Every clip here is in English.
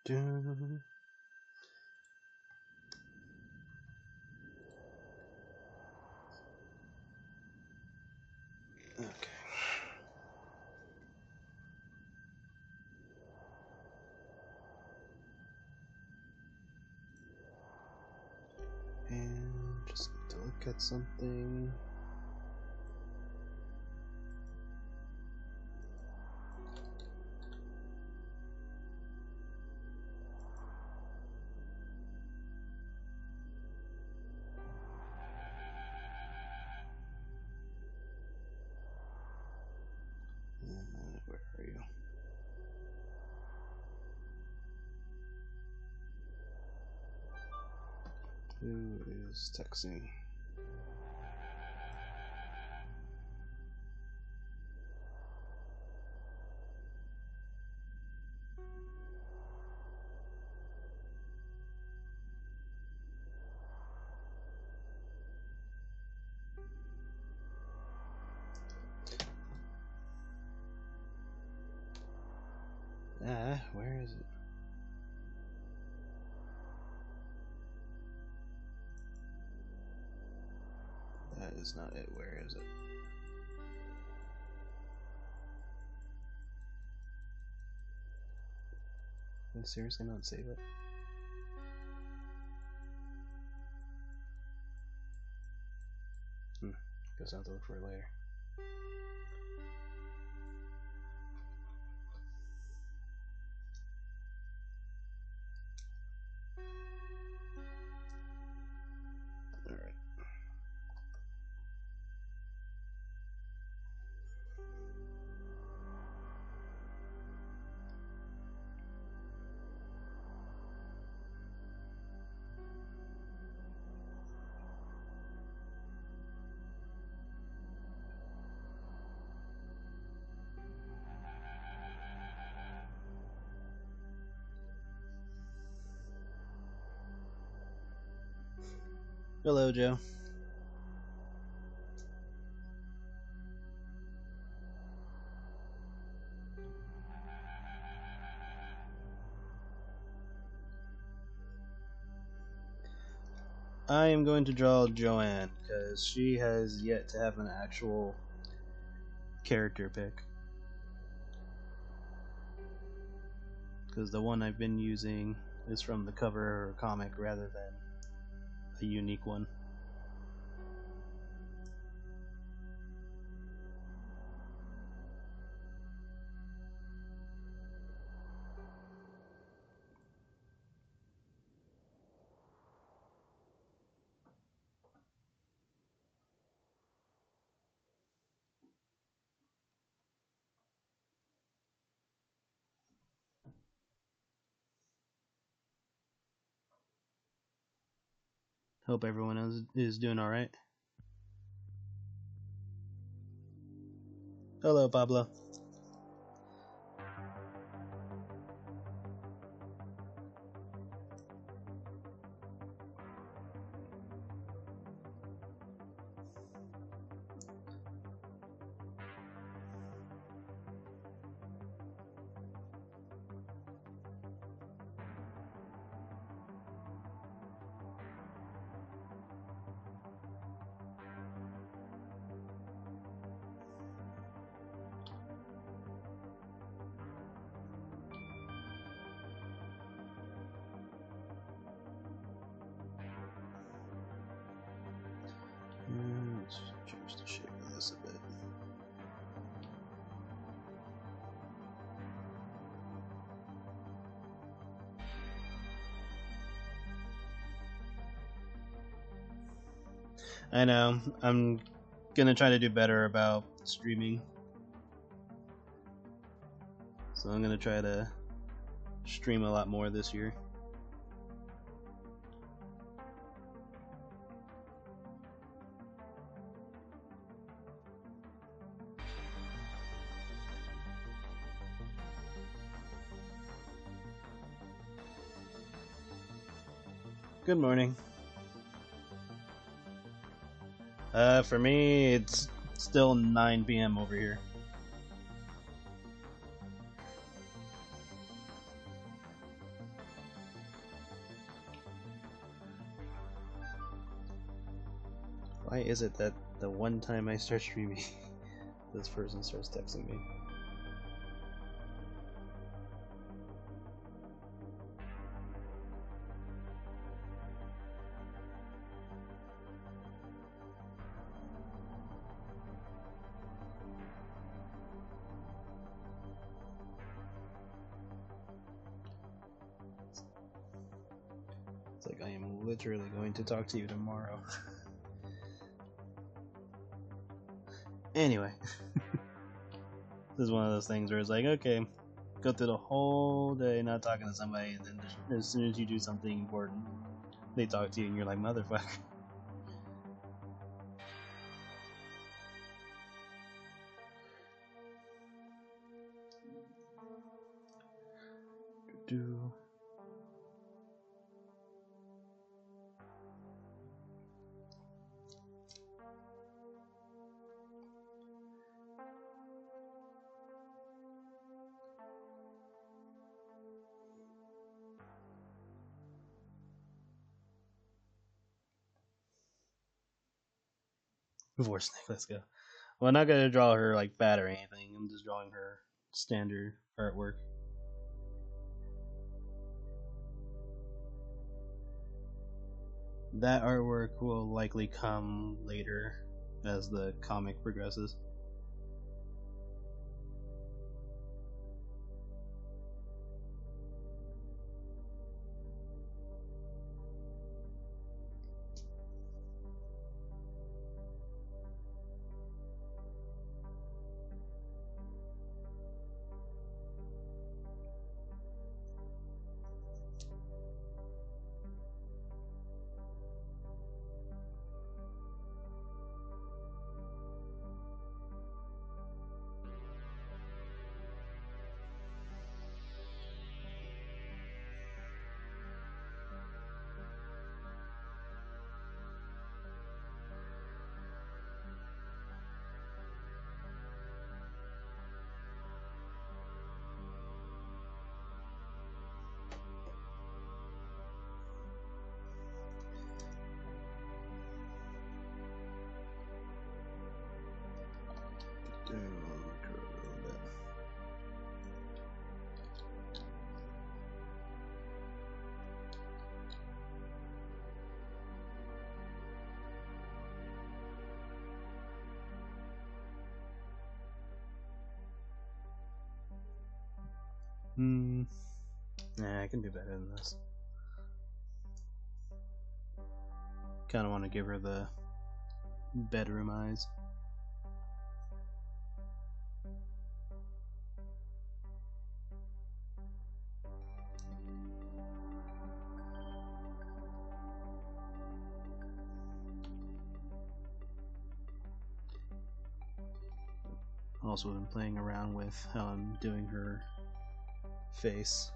dun. Okay. And just need to look at something. Where are you? Who is texting? Where is it? That is not it. Where is it? Can you seriously not save it? Guess I'll have to look for it later. Alright. Hello, Joe. I am going to draw Joanne because she has yet to have an actual character pick. Because the one I've been using is from the cover or comic rather than a unique one. Hope everyone is doing alright. Hello, Pablo. Let's change the shape of this a bit. I know, I'm gonna try to do better about streaming. So I'm gonna try to stream a lot more this year. Good morning. For me, it's still 9 p.m. over here. Why is it that the one time I start streaming, this person starts texting me? It's like I am literally going to talk to you tomorrow. Anyway, this is one of those things where it's like, okay, go through the whole day not talking to somebody, and then as soon as you do something important, they talk to you, and you're like, motherfucker. Do. Before Snake, let's go. Well, I'm not gonna draw her like bad or anything. I'm just drawing her standard artwork. That artwork will likely come later as the comic progresses. Nah, I can do better than this. Kind of want to give her the bedroom eyes. Also been playing around with how I'm doing her face.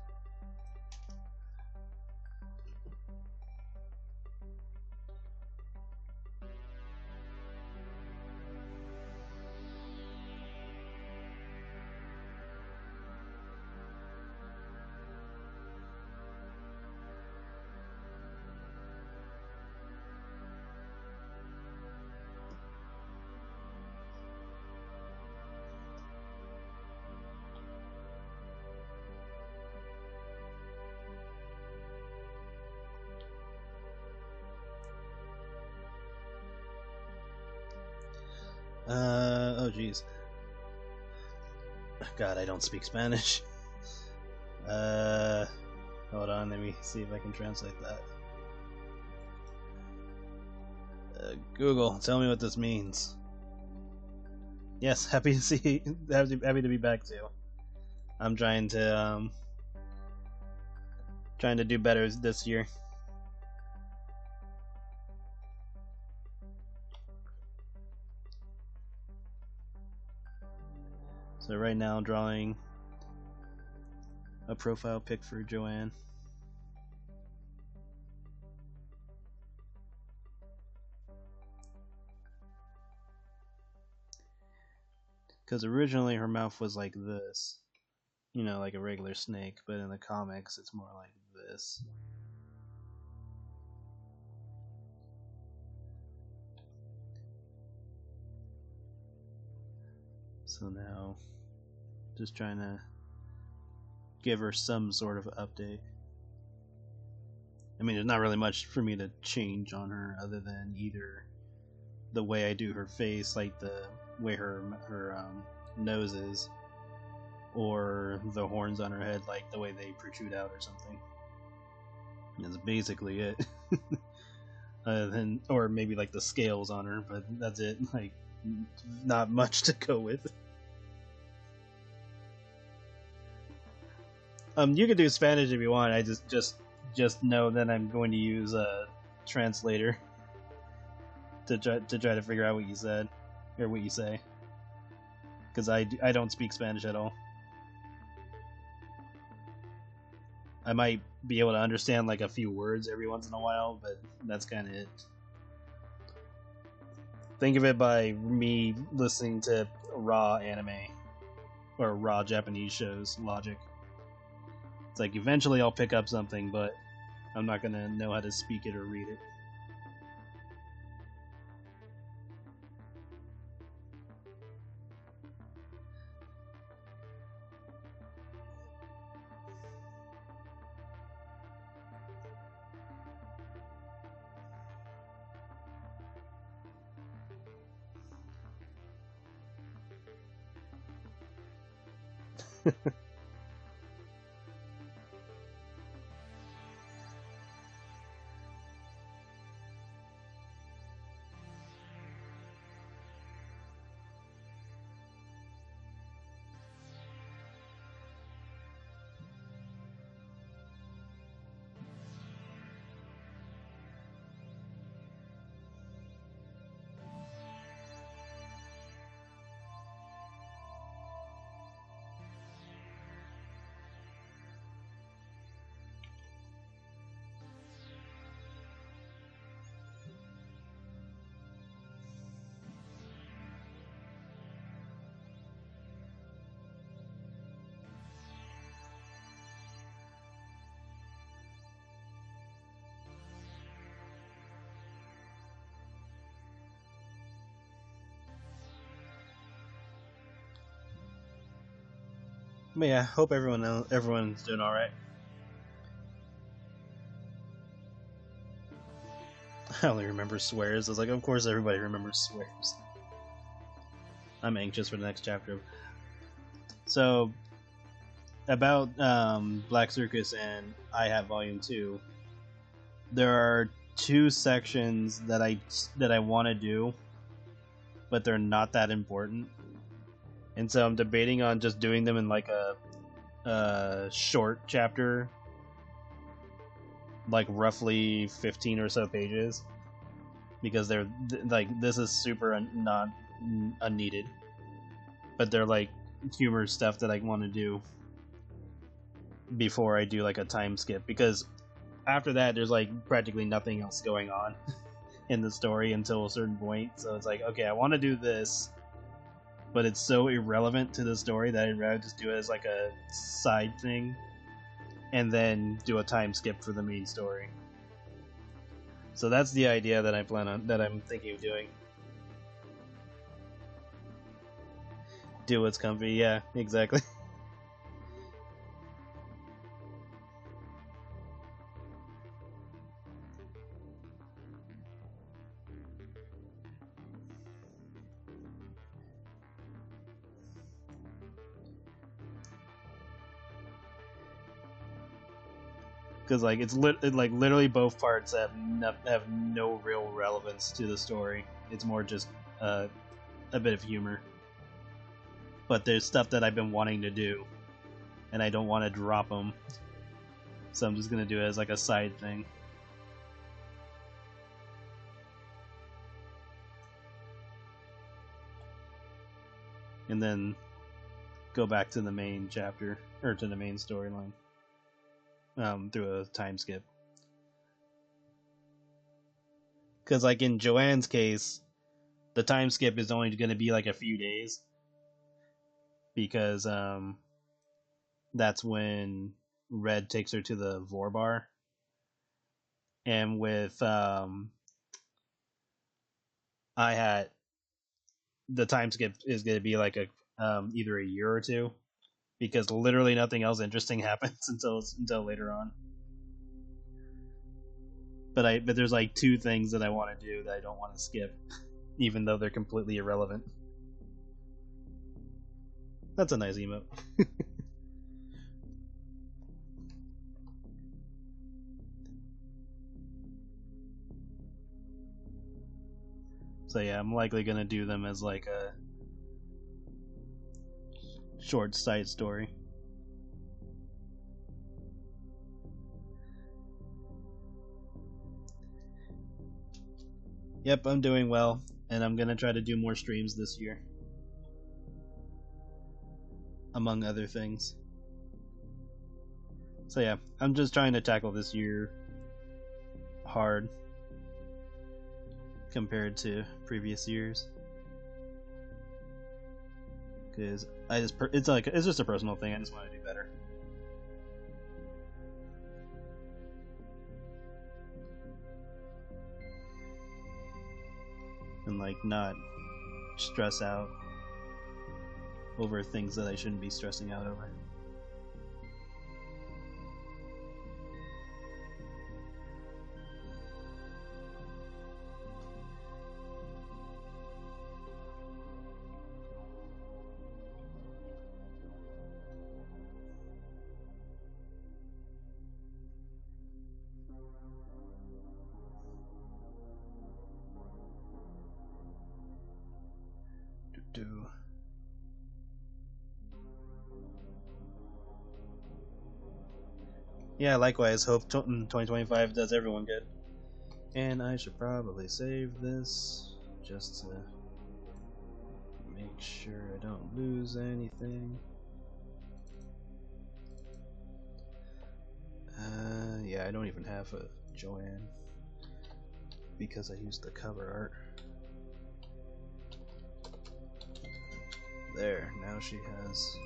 Oh jeez. God, I don't speak Spanish. Hold on, let me see if I can translate that. Google, tell me what this means. Yes, happy to see, happy to be back too. I'm trying to do better this year. So right now I'm drawing a profile pic for Joanne. Because originally her mouth was like this, you know, like a regular snake, but in the comics it's more like this. So now, just trying to give her some sort of update. I mean, there's not really much for me to change on her other than either the way I do her face, like the way her nose is, or the horns on her head, like the way they protrude out or something. That's basically it. Or maybe like the scales on her, but that's it. Like, not much to go with. You can do Spanish if you want. I just know that I'm going to use a translator to try to figure out what you said or what you say, because I don't speak Spanish at all. I might be able to understand like a few words every once in a while, but that's kind of it. Think of it by me listening to raw anime or raw Japanese shows logic. It's like eventually I'll pick up something, but I'm not gonna know how to speak it or read it. But yeah, hope everyone's doing all right. I only remember swears. I was like, of course everybody remembers swears. I'm anxious for the next chapter. So about Black Circus and I Have Volume 2, there are two sections that I want to do, but they're not that important, and so I'm debating on just doing them in like a short chapter, like roughly 15 or so pages, because they're like, this is super not unneeded, but they're like humor stuff that I want to do before I do like a time skip, because after that there's like practically nothing else going on in the story until a certain point. So it's like, okay, I want to do this, but it's so irrelevant to the story that I'd rather just do it as like a side thing and then do a time skip for the main story. So that's the idea that I'm thinking of doing. Do what's comfy, yeah, exactly. Because like it's like literally both parts have no real relevance to the story. It's more just a bit of humor. But there's stuff that I've been wanting to do, and I don't want to drop them, so I'm just gonna do it as like a side thing. And then go back to the main chapter, or to the main storyline, through a time skip. Because like in Joanne's case, the time skip is only going to be like a few days, because that's when Red takes her to the Vorbar, and with I had the time skip is going to be like either a year or two, because literally nothing else interesting happens until later on. But there's like two things that I want to do that I don't want to skip, even though they're completely irrelevant. That's a nice emote. So yeah, I'm likely gonna do them as like a short side story. Yep, I'm doing well, and I'm gonna try to do more streams this year, among other things. So yeah, I'm just trying to tackle this year hard compared to previous years, because it's just a personal thing. I just want to do better. And like not stress out over things that I shouldn't be stressing out over. Yeah, likewise. Hope 2025 does everyone good. And I should probably save this just to make sure I don't lose anything. Yeah, I don't even have a Joanne because I used the cover art. There, now she has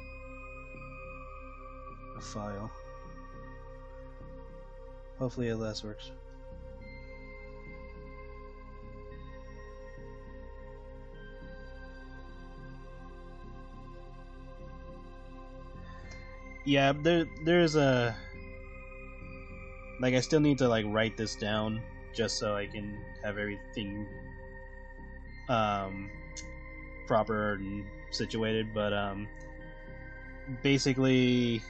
a file. Hopefully it less works. Yeah, there's a like I still need to like write this down just so I can have everything proper and situated, but basically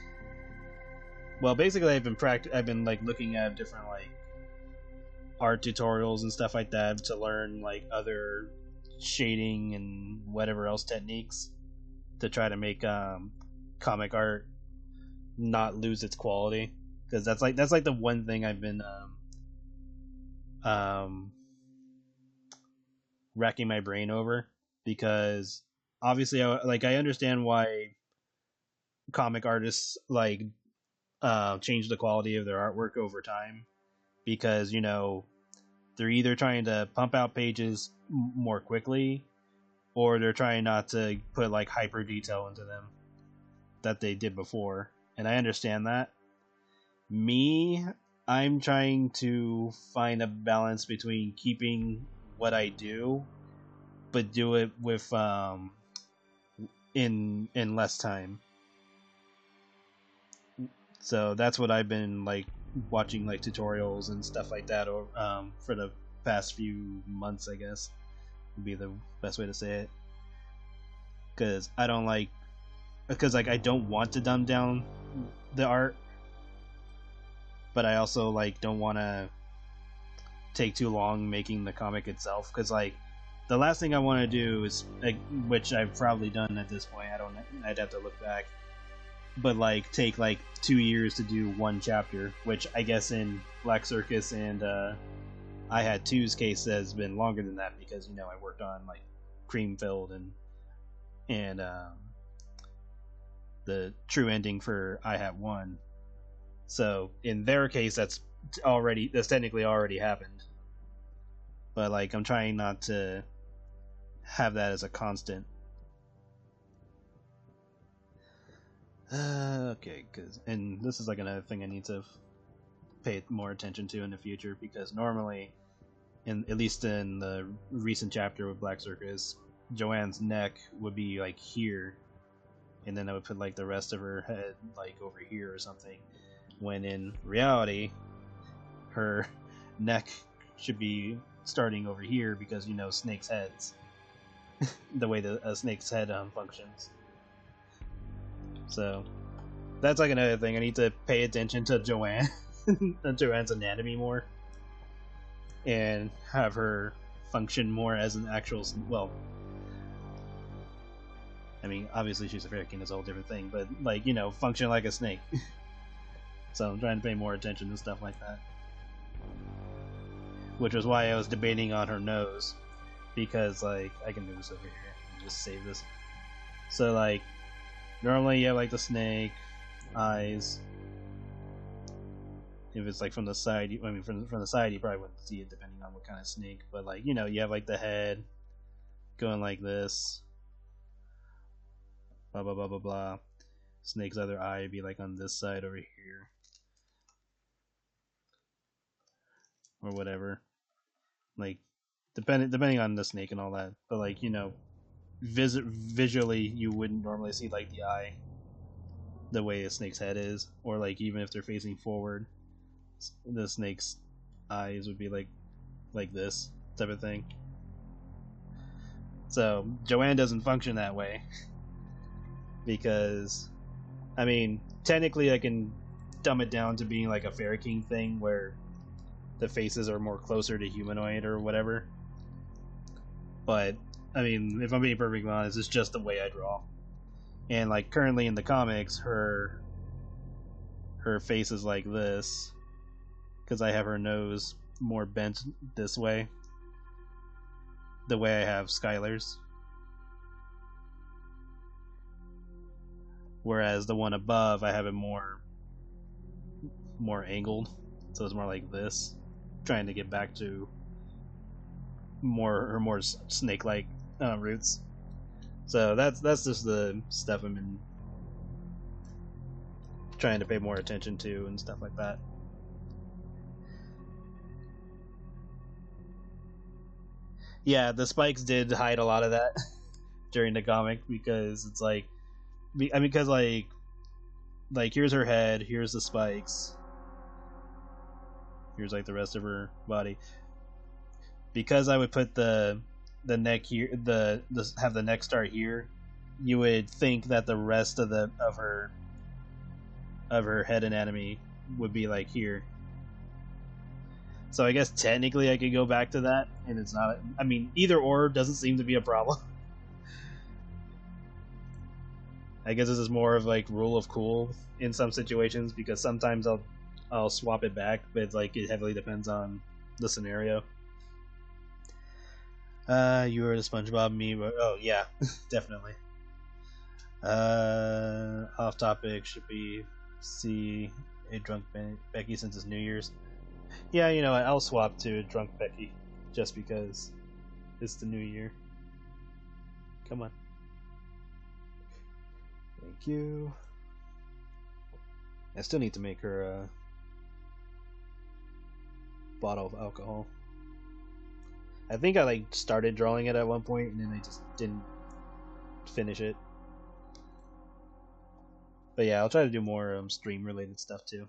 I've been like looking at different like art tutorials and stuff like that to learn like other shading and whatever else techniques to try to make comic art not lose its quality, because that's like the one thing I've been racking my brain over, because obviously I understand why comic artists like change the quality of their artwork over time, because they're either trying to pump out pages more quickly, or they're trying not to put like hyper detail into them that they did before. And I understand that. I'm trying to find a balance between keeping what I do, but do it with in less time. So that's what I've been like watching, like tutorials and stuff like that, or for the past few months, I guess would be the best way to say it. Because I don't I don't want to dumb down the art, but I also like don't want to take too long making the comic itself, because like the last thing I want to do is like, which I've probably done at this point, I'd have to look back, but like take like 2 years to do one chapter, which I guess in Black Circus and I Had Two's case has been longer than that, because I worked on like Creamfilled and the true ending for I Had One. So in their case, that's technically already happened. But like I'm trying not to have that as a constant. Okay, and this is like another thing I need to pay more attention to in the future, because normally, at least in the recent chapter with Black Circus, Joanne's neck would be like here, and then I would put like the rest of her head like over here or something, when in reality her neck should be starting over here, because you know snakes' heads, the way a snake's head functions. So that's like another thing. I need to pay attention to Joanne, Joanne's anatomy more, and have her function more as an actual, well, I mean, obviously she's a fairykin, it's a whole different thing, but like, you know, function like a snake. So I'm trying to pay more attention to stuff like that. Which was why I was debating on her nose, because like, I can do this over here and just save this. So like, normally you have like the snake, eyes. If it's like from the side, I mean from the side you probably wouldn't see it depending on what kind of snake, but like, you know, you have like the head going like this, blah blah blah blah blah. Snake's other eye would be like on this side over here, or whatever. Like, depending on the snake and all that, but like, you know, visually you wouldn't normally see like the eye the way a snake's head is, or like even if they're facing forward, the snake's eyes would be like this type of thing. So Joanne doesn't function that way because, I mean, technically I can dumb it down to being like a Fairy King thing where the faces are more closer to humanoid or whatever. But I mean, if I'm being perfectly honest, it's just the way I draw. And like currently in the comics, her face is like this because I have her nose more bent this way, the way I have Skylar's. Whereas the one above, I have it more angled, so it's more like this, trying to get back to her more snake-like roots. So that's just the stuff I'm in trying to pay more attention to and stuff like that. Yeah, the spikes did hide a lot of that during the comic, because it's like, I mean, because like here's her head, here's the spikes, here's like the rest of her body. Because I would put the neck here, have the neck start here, you would think that the rest of her head anatomy would be like here. So I guess technically I could go back to that, and it's not. I mean, either or doesn't seem to be a problem. I guess this is more of like rule of cool in some situations, because sometimes I'll swap it back, but it's like it heavily depends on the scenario. You were the SpongeBob meme, but oh yeah, definitely. Off topic should be see a drunk Becky since it's New Year's. Yeah, you know what? I'll swap to a drunk Becky just because it's the new year. Come on. Thank you. I still need to make her a bottle of alcohol. I think I like started drawing it at one point and then I just didn't finish it. But yeah, I'll try to do more stream related stuff too.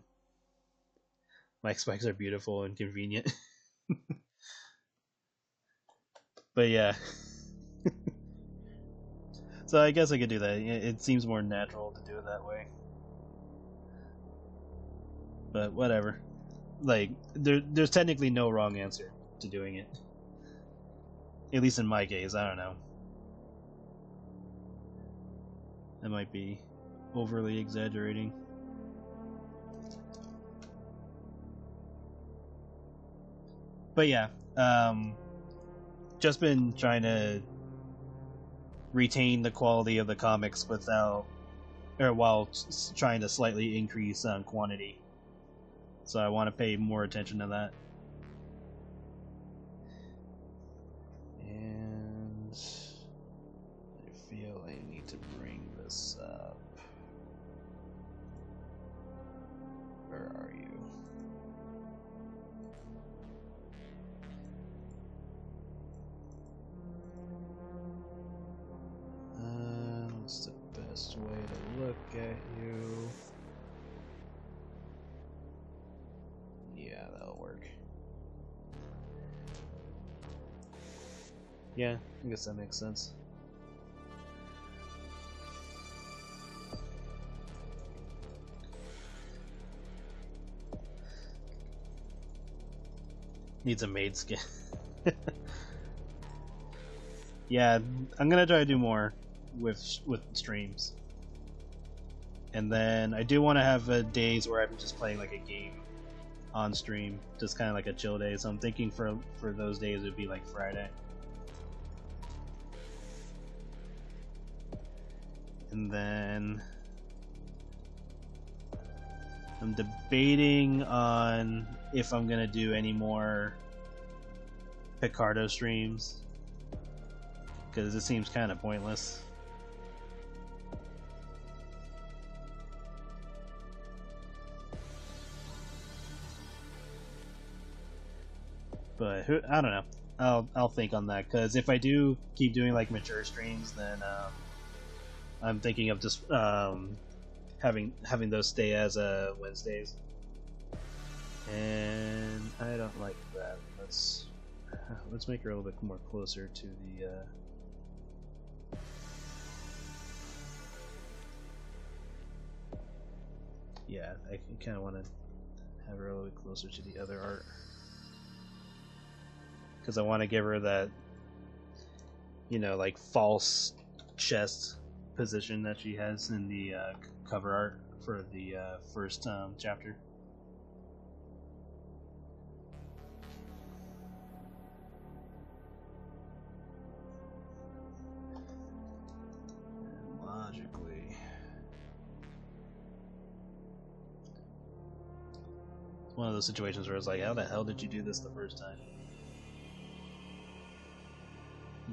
My spikes are beautiful and convenient. But yeah. So I guess I could do that. It seems more natural to do it that way. But whatever. Like, there's technically no wrong answer to doing it. At least in my case, I don't know. I might be overly exaggerating. But yeah, just been trying to retain the quality of the comics while trying to slightly increase quantity. So I want to pay more attention to that. And I feel I need to bring this up. Where are you? What's the best way to look at you. Yeah, that'll work. Yeah, I guess that makes sense. Needs a maid skin. Yeah, I'm gonna try to do more with streams, and then I do want to have days where I'm just playing like a game on stream, just kind of like a chill day. So I'm thinking for those days it would be like Friday, and then I'm debating on if I'm gonna do any more Picardo streams, because it seems kind of pointless. But I don't know. I'll think on that, because if I do keep doing like mature streams, then I'm thinking of just having those stay as Wednesdays, and I don't like that. Let's make her a little bit more closer to the. Yeah, I kind of want to have her a little bit closer to the other art, because I want to give her that, you know, like false chest position that she has in the cover art for the first chapter. And logically, it's one of those situations where it's like, how the hell did you do this the first time?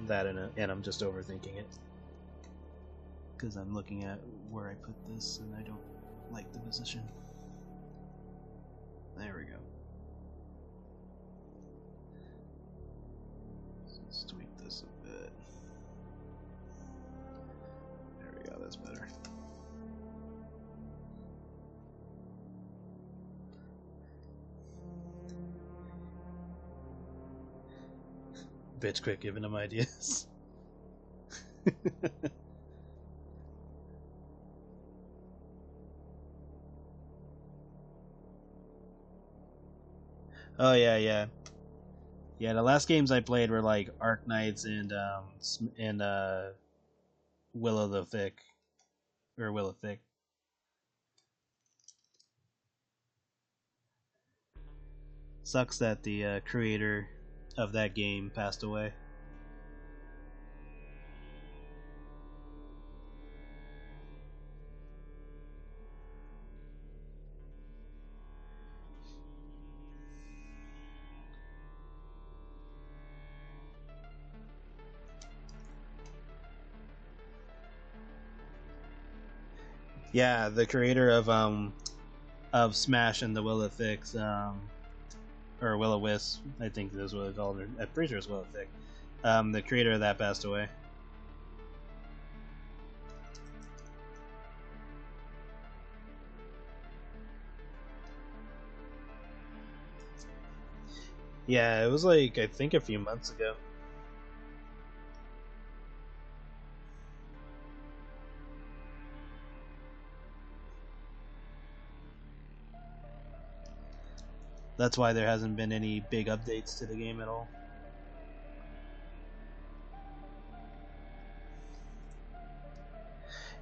That and I'm just overthinking it, because I'm looking at where I put this and I don't like the position. There we go. Let's tweak this a bit. There we go, that's better. Bitch quit giving him ideas. Oh yeah, yeah. Yeah, the last games I played were like Arc Knights and Will the Thick, or Will of Thick. Sucks that the creator of that game passed away. Yeah, the creator of Smash and the Will of Thicks, or Will of Wisp, I think that's what it's called. I'm pretty sure it's Will of Thick. The creator of that passed away. Yeah, it was like, I think a few months ago. That's why there hasn't been any big updates to the game at all.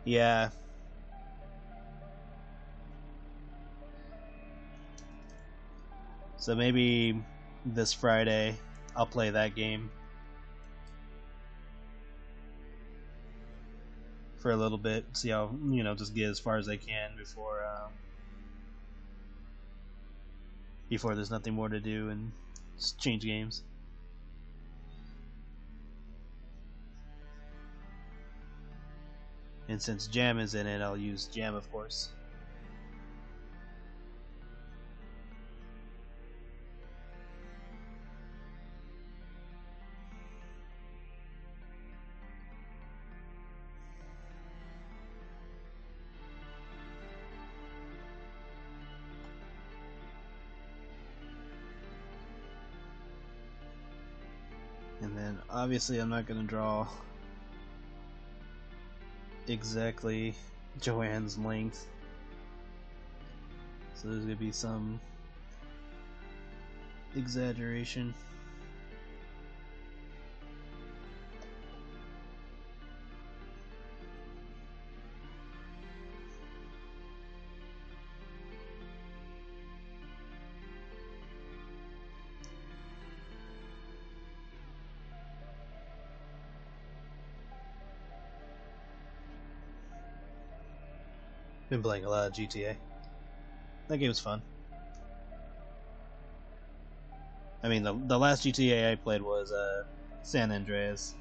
Yeah. So maybe this Friday I'll play that game for a little bit, see how, you know, just get as far as I can before there's nothing more to do and just change games. And since Jam is in it, I'll use Jam, of course. And obviously I'm not going to draw exactly Joanne's length, so there's going to be some exaggeration. Been playing a lot of GTA. That game was fun. I mean, the last GTA I played was San Andreas,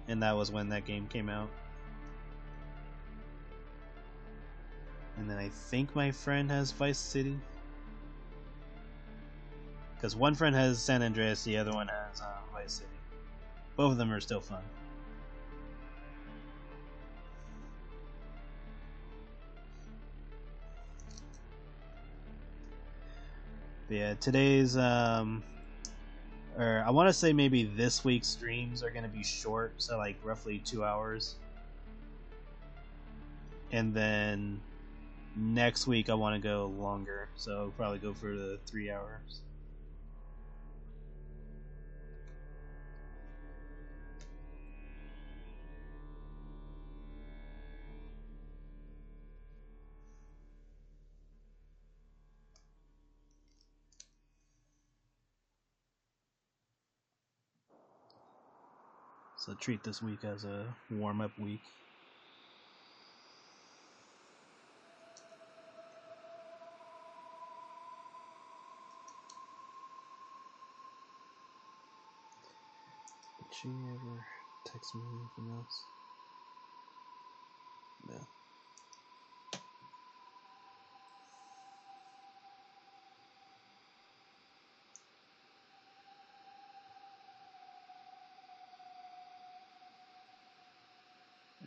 and that was when that game came out. And then I think my friend has Vice City, because one friend has San Andreas, the other one has Vice City. Both of them are still fun. But yeah, today's or I want to say maybe this week's streams are going to be short, so like roughly 2 hours. And then next week I want to go longer, so I'll probably go for the 3 hours. So treat this week as a warm-up week. Did she ever text me anything else? No.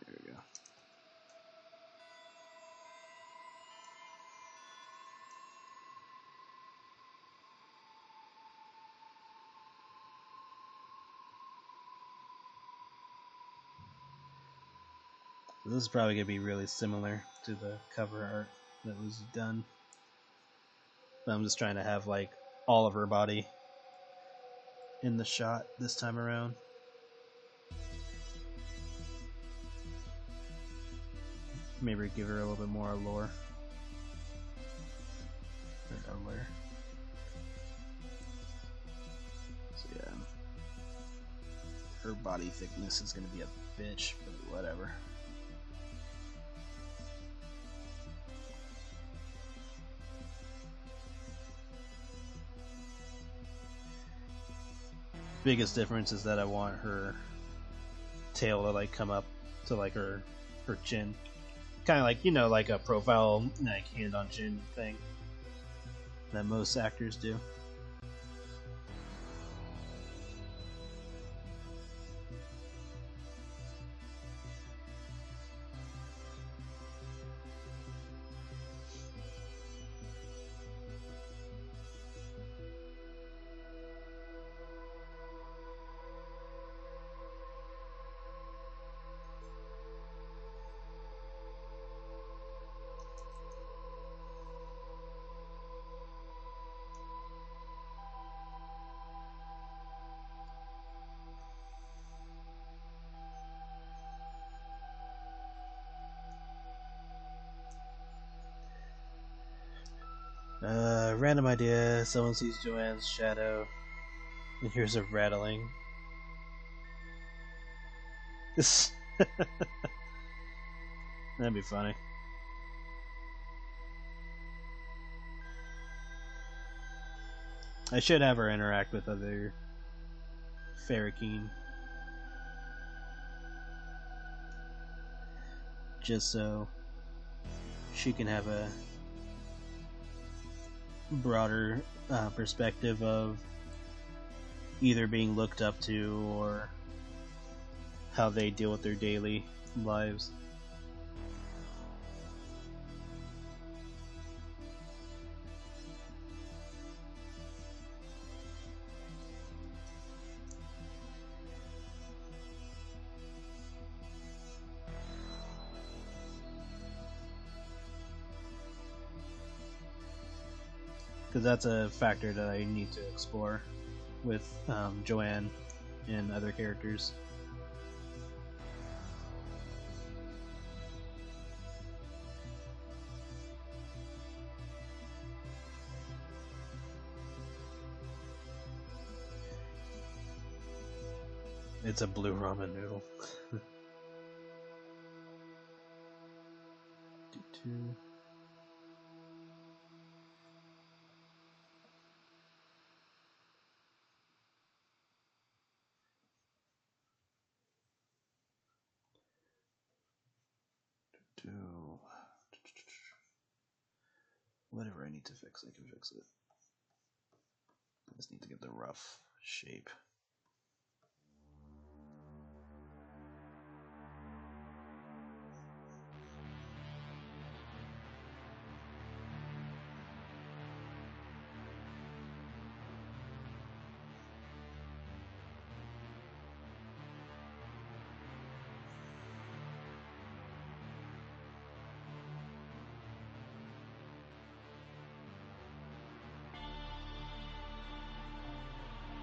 There we go. So this is probably going to be really similar to the cover art that was done. But I'm just trying to have like all of her body in the shot this time around. Maybe give her a little bit more allure. Or allure. So yeah. Her body thickness is going to be a bitch, but whatever. Biggest difference is that I want her tail to like come up to like her chin, kind of like, you know, like a profile like hand on chin thing that most actors do. Random idea. Someone sees Joanne's shadow and hears a rattling. That'd be funny. I should have her interact with other Ferrikeen, just so she can have a broader perspective of either being looked up to or how they deal with their daily lives. because that's a factor that I need to explore with Joanne and other characters. It's a blue ramen noodle. Whatever I need to fix, I can fix it. I just need to get the rough shape.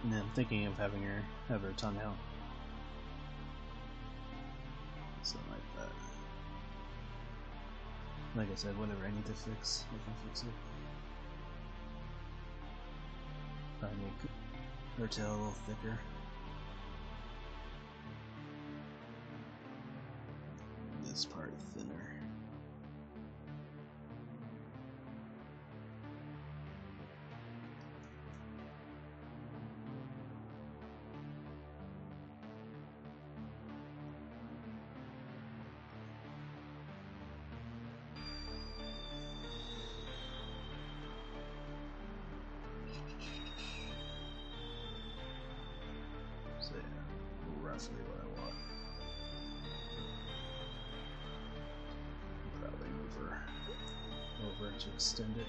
And I'm thinking of having her have her tongue out. Something like that. Like I said, whatever I need to fix, I can fix it. Probably make her tail a little thicker. This part thinner. So yeah, roughly what I want. Probably move her over to extend it.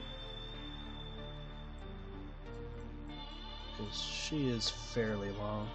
Because she is fairly long.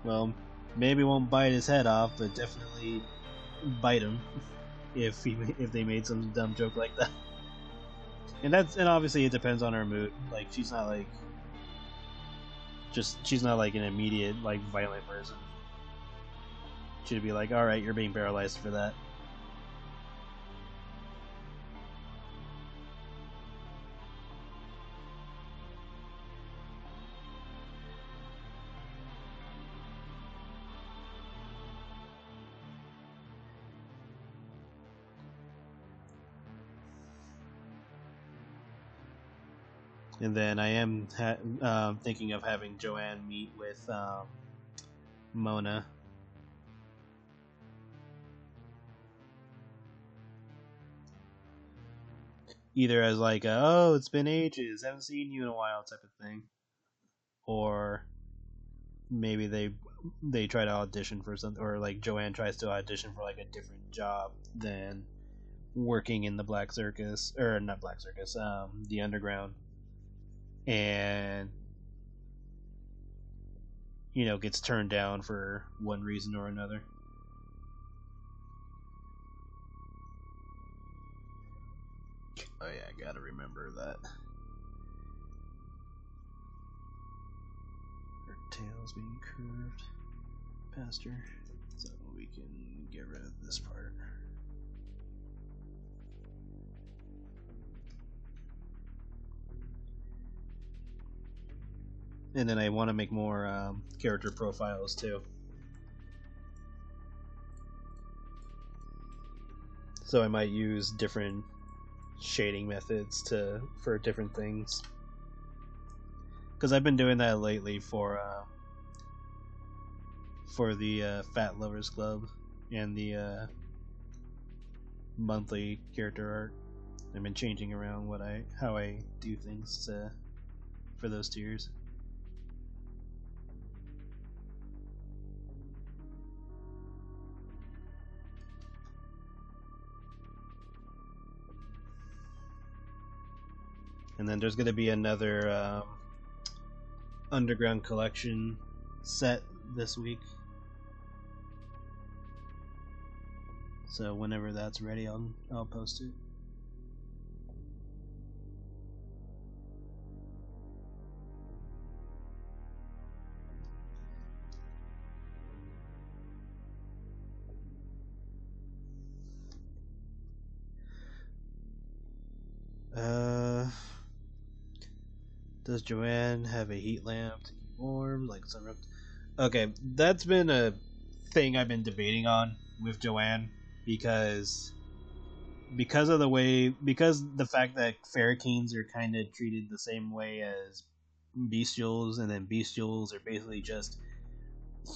Well, maybe won't bite his head off, but definitely bite him if they made some dumb joke like that. And obviously it depends on her mood. Like she's not like an immediate like violent person. She'd be like, all right, you're being paralyzed for that. And then I am thinking of having Joanne meet with Mona. Either as like oh, it's been ages, haven't seen you in a while type of thing. Or maybe they try to audition for something, or like Joanne tries to audition for like a different job than working in the Black Circus, or not Black Circus, the Underground. And gets turned down for one reason or another. Oh yeah, I gotta remember that. Her tail's being curved past her, so we can get rid of this part. And then I want to make more character profiles too. So I might use different shading methods for different things. Because I've been doing that lately for the Fat Lovers Club and the monthly character art. I've been changing around how I do things for those tiers. And then there's going to be another Underground Collection set this week. So whenever that's ready, I'll post it. Does Joanne have a heat lamp to keep warm like some? Okay, that's been a thing I've been debating on with Joanne because of the fact that Ferrokeens are kind of treated the same way as bestials, and then bestials are basically just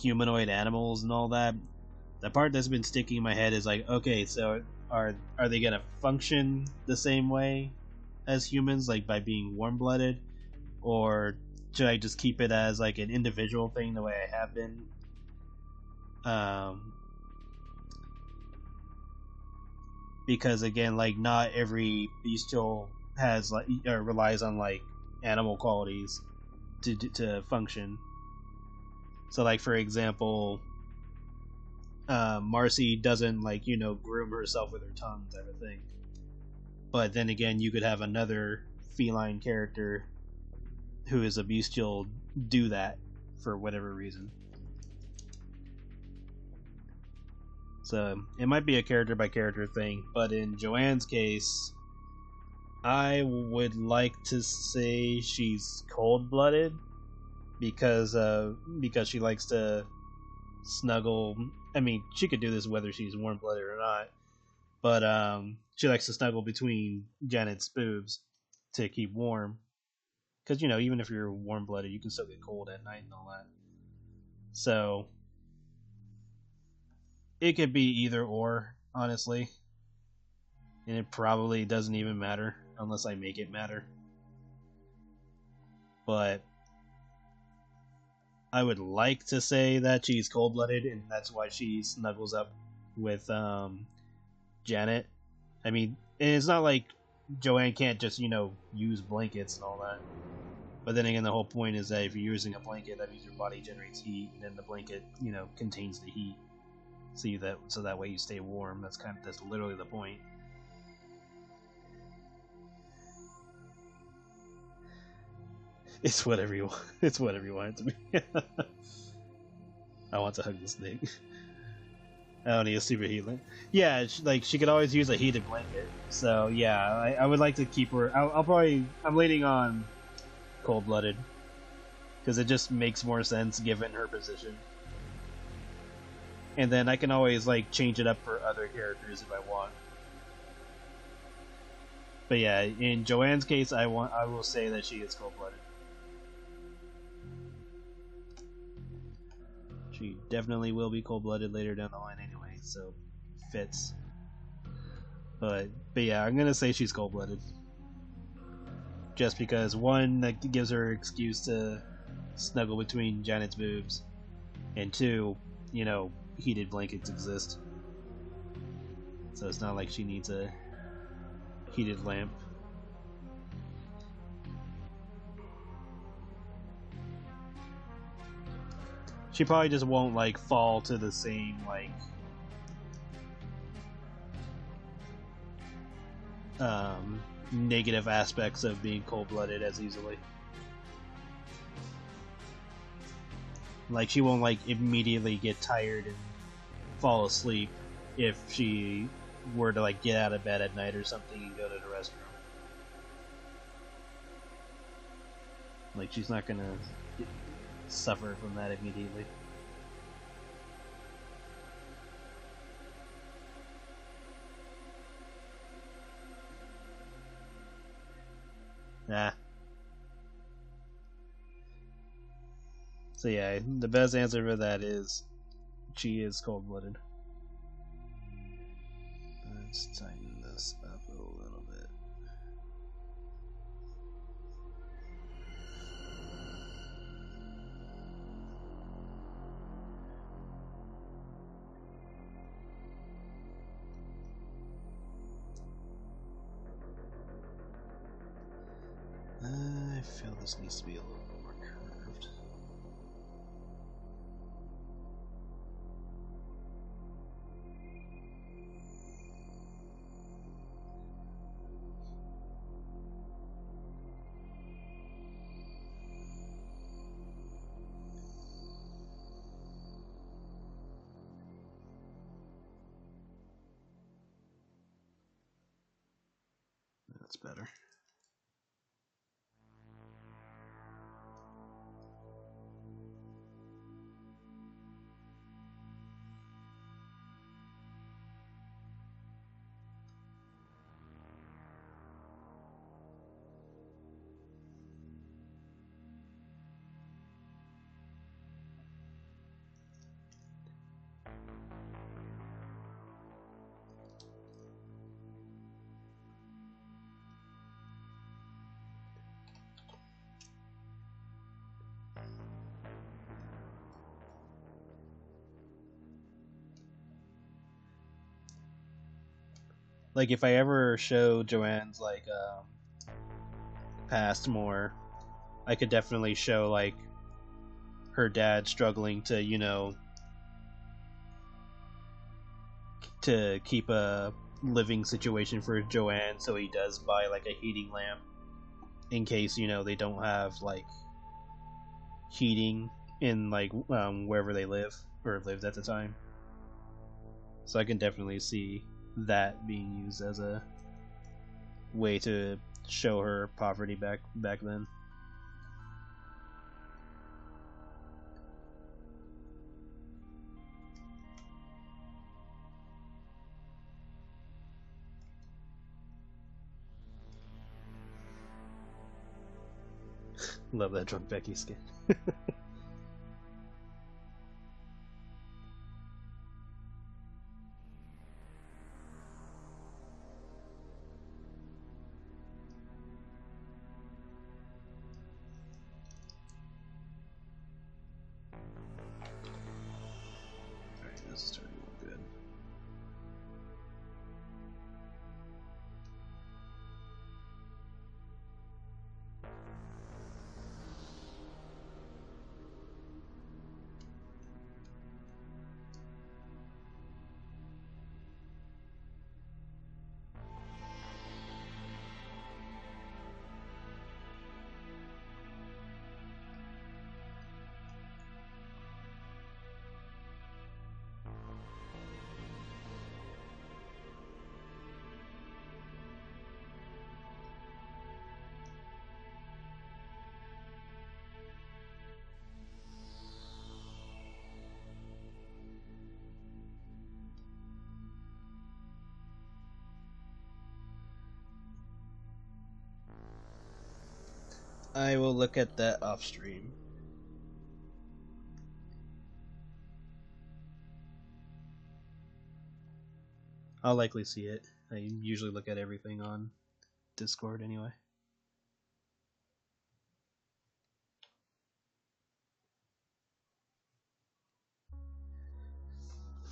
humanoid animals and all that. The part that's been sticking in my head is like, okay, so are they gonna function the same way as humans, like by being warm-blooded, or should I just keep it as like an individual thing the way I have been? Because again, like not every bestial has like or relies on like animal qualities to function. So like for example, Marcy doesn't like groom herself with her tongue type of thing. But then again, you could have another feline character who is a bestial do that for whatever reason. So it might be a character by character thing, but in Joanne's case, I would like to say she's cold-blooded because she likes to snuggle. I mean, she could do this whether she's warm-blooded or not, but she likes to snuggle between Janet's boobs to keep warm. Because even if you're warm-blooded, you can still get cold at night and all that. So it could be either or, honestly, and it probably doesn't even matter unless I make it matter. But I would like to say that she's cold-blooded, and that's why she snuggles up with Janet. I mean, and it's not like Joanne can't just use blankets and all that. But then again, the whole point is that if you're using a blanket, that means your body generates heat, and then the blanket contains the heat, so that way you stay warm. That's literally the point. It's whatever you want. It's whatever you want it to be. I want to hug this thing. I don't need a super heat lamp. Yeah, she could always use a heated blanket. So yeah, I would like to keep her. I'm leaning on cold-blooded because it just makes more sense given her position. And then I can always change it up for other characters if I want. But yeah, in Joanne's case, I will say that she is cold-blooded. She definitely will be cold-blooded later down the line anyway, so fits. But yeah, I'm gonna say she's cold-blooded. Just because, one, that gives her an excuse to snuggle between Janet's boobs, and two, heated blankets exist. So it's not like she needs a heated lamp. She probably just won't fall to the same negative aspects of being cold-blooded as easily. She won't immediately get tired and fall asleep if she were to get out of bed at night or something and go to the restroom. She's not gonna suffer from that immediately. Nah. So yeah, the best answer for that is she is cold-blooded. Let's tighten this up a little bit. I feel this needs to be a little bit more curved. That's better. Like if I ever show Joanne's like past more, I could definitely show like her dad struggling to, you know, to keep a living situation for Joanne, so he does buy like a heating lamp in case, you know, they don't have like heating in like wherever they live or lived at the time. So I can definitely see that being used as a way to show her poverty back then. Love that drunk Becky skin. Alright, this is starting to look good. I will look at that off stream. I'll likely see it. I usually look at everything on Discord anyway.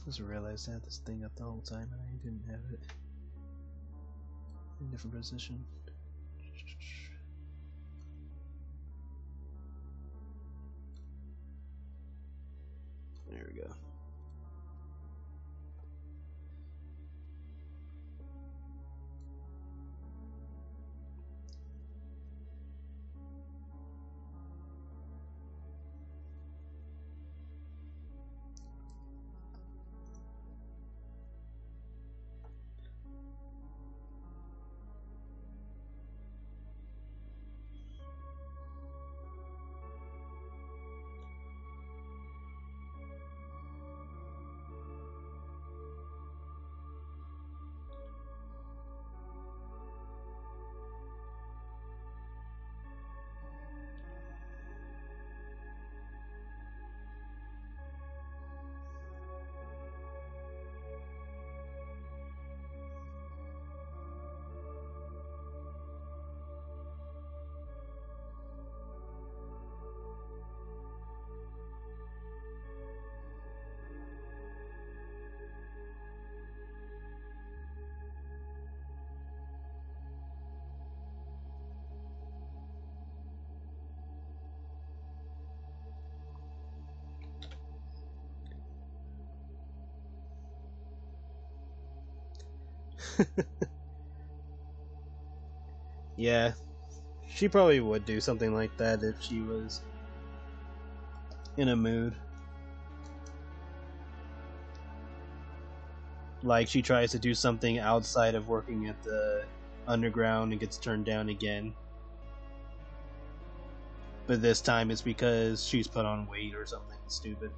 Just realized I had this thing up the whole time and I didn't have it in a different position. There we go. Yeah, she probably would do something like that if she was in a mood. Like she tries to do something outside of working at the underground and gets turned down again. But this time it's because she's put on weight or something stupid.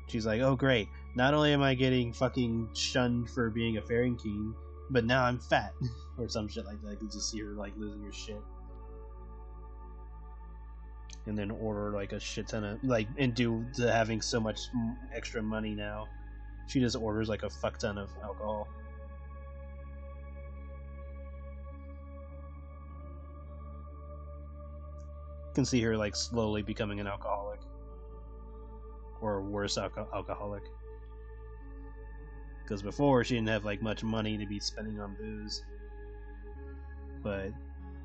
She's like, oh great, not only am I getting fucking shunned for being a fairy king, but now I'm fat. Or some shit like that. I can just see her like losing her shit. And then order like a shit ton of like, and due to having so much extra money now, she just orders like a fuck ton of alcohol. You can see her like slowly becoming an alcoholic, or worse, alcoholic. Because before she didn't have like much money to be spending on booze, but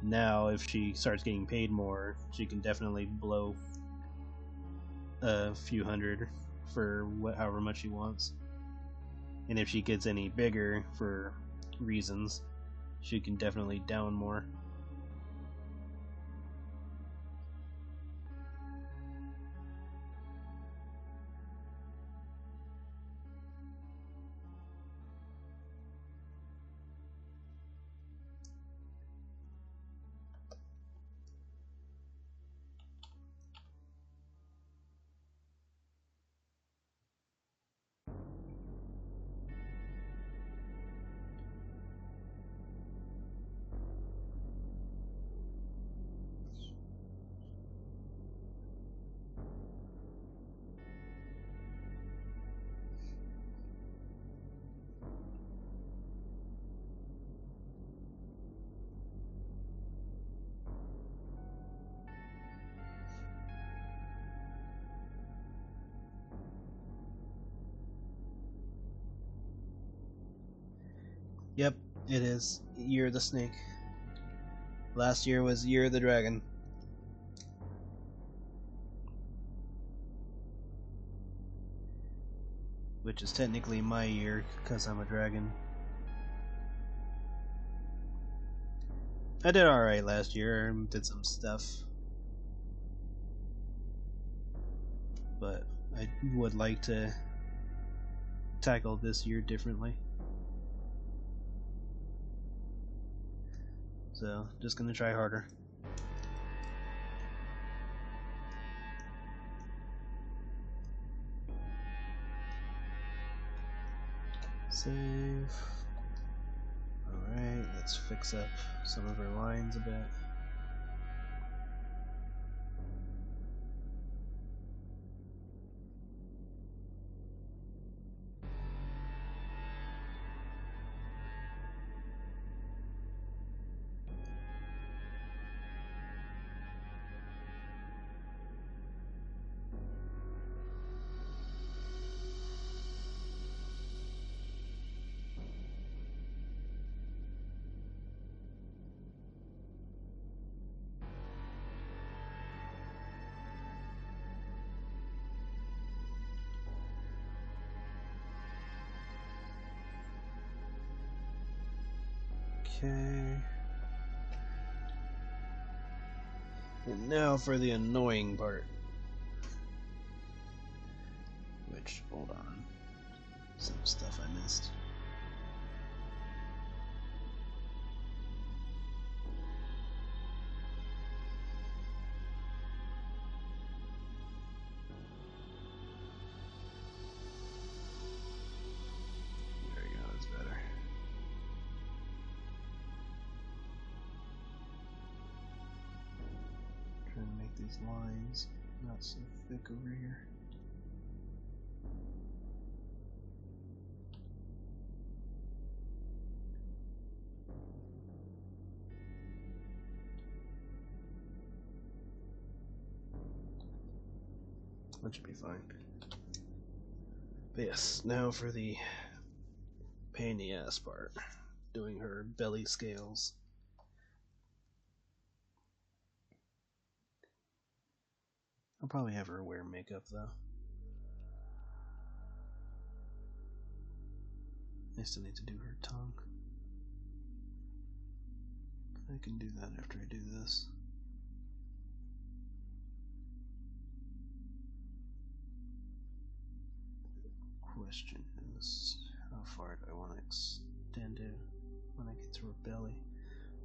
now if she starts getting paid more, she can definitely blow a few hundred for however much she wants. And if she gets any bigger for reasons, she can definitely down more. Yep, it is Year of the Snake. Last year was Year of the Dragon. Which is technically my year, because I'm a dragon. I did alright last year, did some stuff. But I would like to tackle this year differently. So, just gonna try harder. Save. Alright, let's fix up some of our lines a bit. Okay. And now for the annoying part. Which, hold on. Some stuff I missed. There we go, that's better. Trying to make these lines not so thick over here. That should be fine. But yes, now for the pain in the ass part. Doing her belly scales. I'll probably have her wear makeup though. I still need to do her tongue. I can do that after I do this. Question is, how far do I want to extend it when I get to her belly?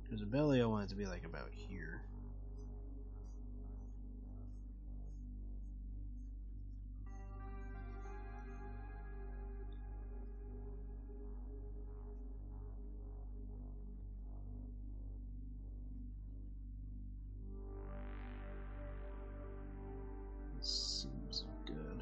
Because her belly, I want it to be like about here. Seems good.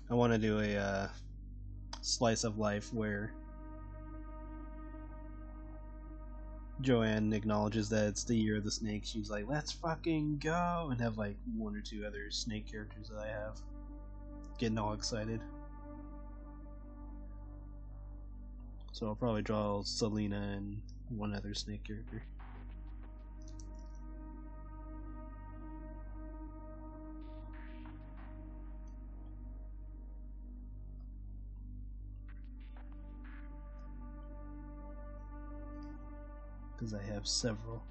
I want to do a slice of life where Joanne acknowledges that it's the year of the snake. She's like, let's fucking go, and have like one or two other snake characters that I have getting all excited. So I'll probably draw Selena and one other snake character. Because I have several.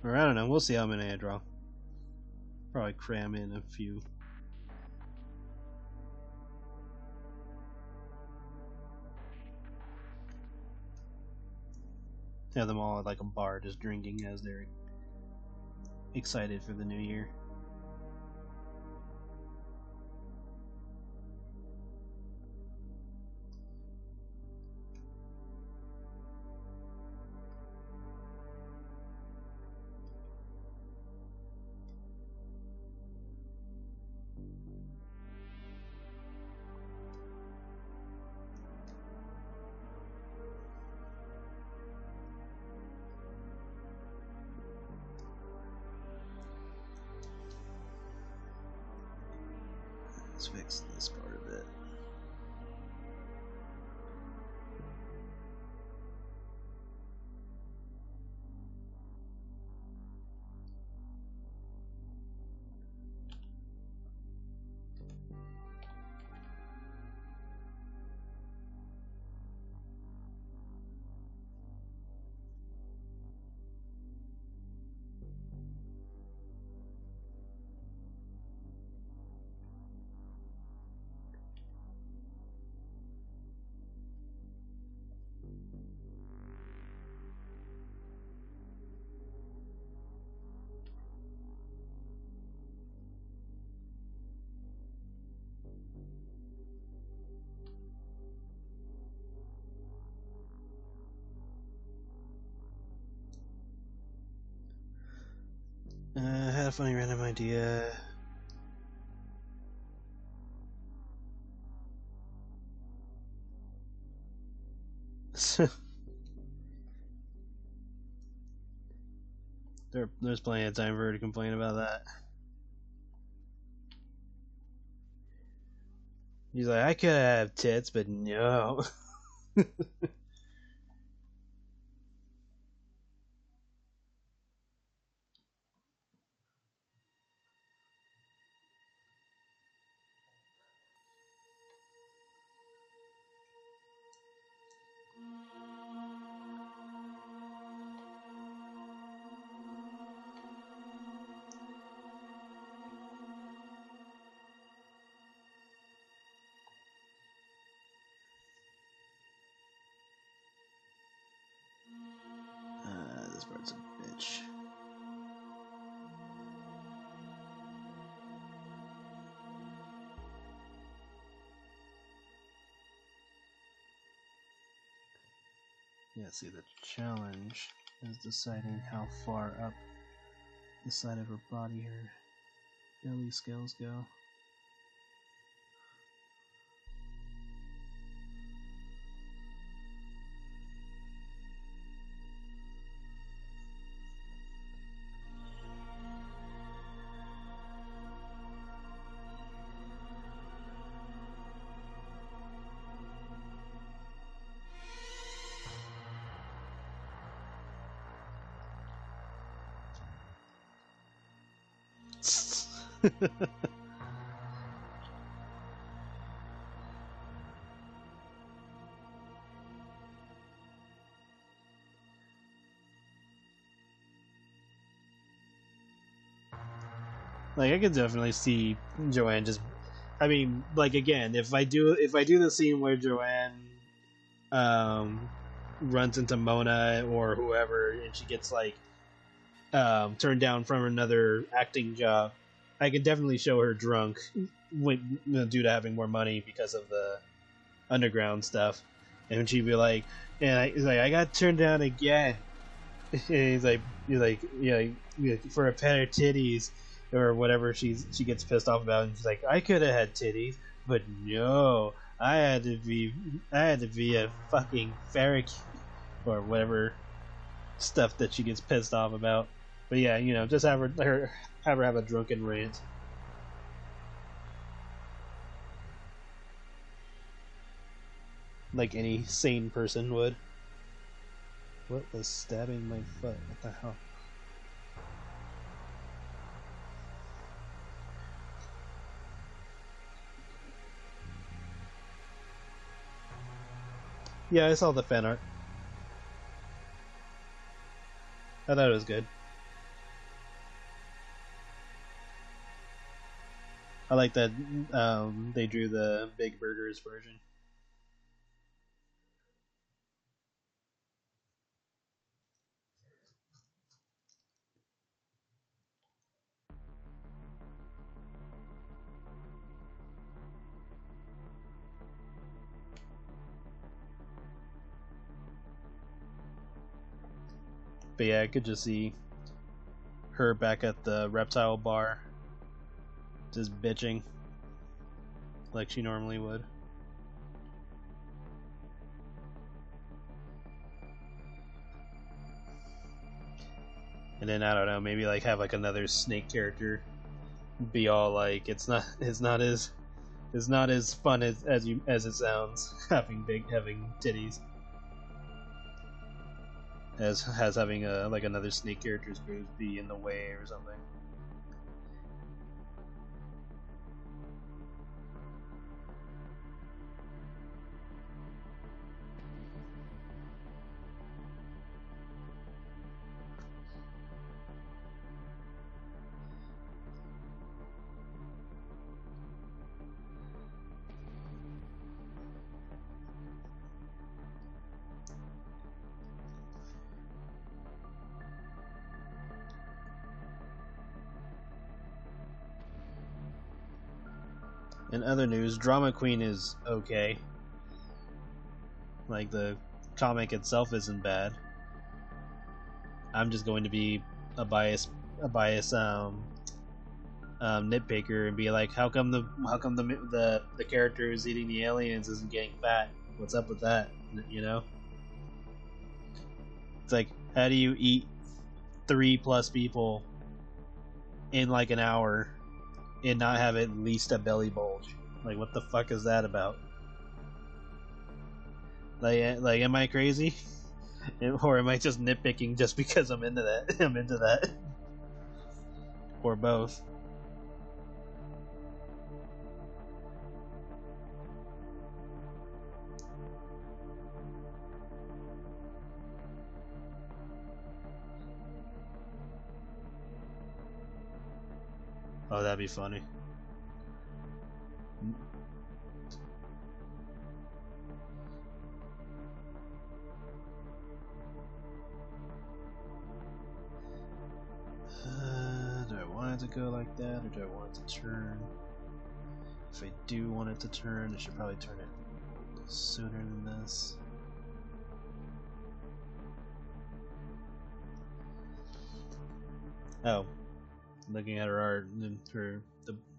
Or I don't know, we'll see how many I draw. Probably cram in a few. Have them all at like a bar just drinking as they're excited for the new year. Let's fix this part of it. I had a funny random idea. There's plenty of time for her to complain about that. He's like, I could have tits, but no. This part's a bitch. Yeah, see, the challenge is deciding how far up the side of her body her belly scales go. Like, I could definitely see Joanne just. I mean, like, again, if I do the scene where Joanne runs into Mona or whoever, and she gets like turned down from another acting job, I could definitely show her drunk, due to having more money because of the underground stuff, and she'd be like, I got turned down again. And he's like, yeah, for a pair of titties or whatever she gets pissed off about, and she's like, I could have had titties, but no, I had to be a fucking ferret or whatever stuff that she gets pissed off about. But yeah, just have her have a drunken rant. Like any sane person would. What was stabbing my foot? What the hell? Yeah, I saw the fan art. I thought it was good. I like that they drew the Big Burgers version. But yeah, I could just see her back at the reptile bar, just bitching like she normally would. And then I don't know, maybe like have like another snake character be all like it's not as fun as it sounds having titties as having a like another snake character's group be in the way or something. In other news, Drama Queen is okay. Like, the comic itself isn't bad. I'm just going to be a bias nitpicker and be like, how come the character who's eating the aliens isn't getting fat? What's up with that? It's like, how do you eat 3+ people in like an hour and not have at least a belly bulge? Like, what the fuck is that about? Like, am I crazy? Or am I just nitpicking just because I'm into that? I'm into that. Or both. Oh, that'd be funny. Do I want it to go like that, or do I want it to turn? If I do want it to turn, I should probably turn it sooner than this. Oh, looking at her art, her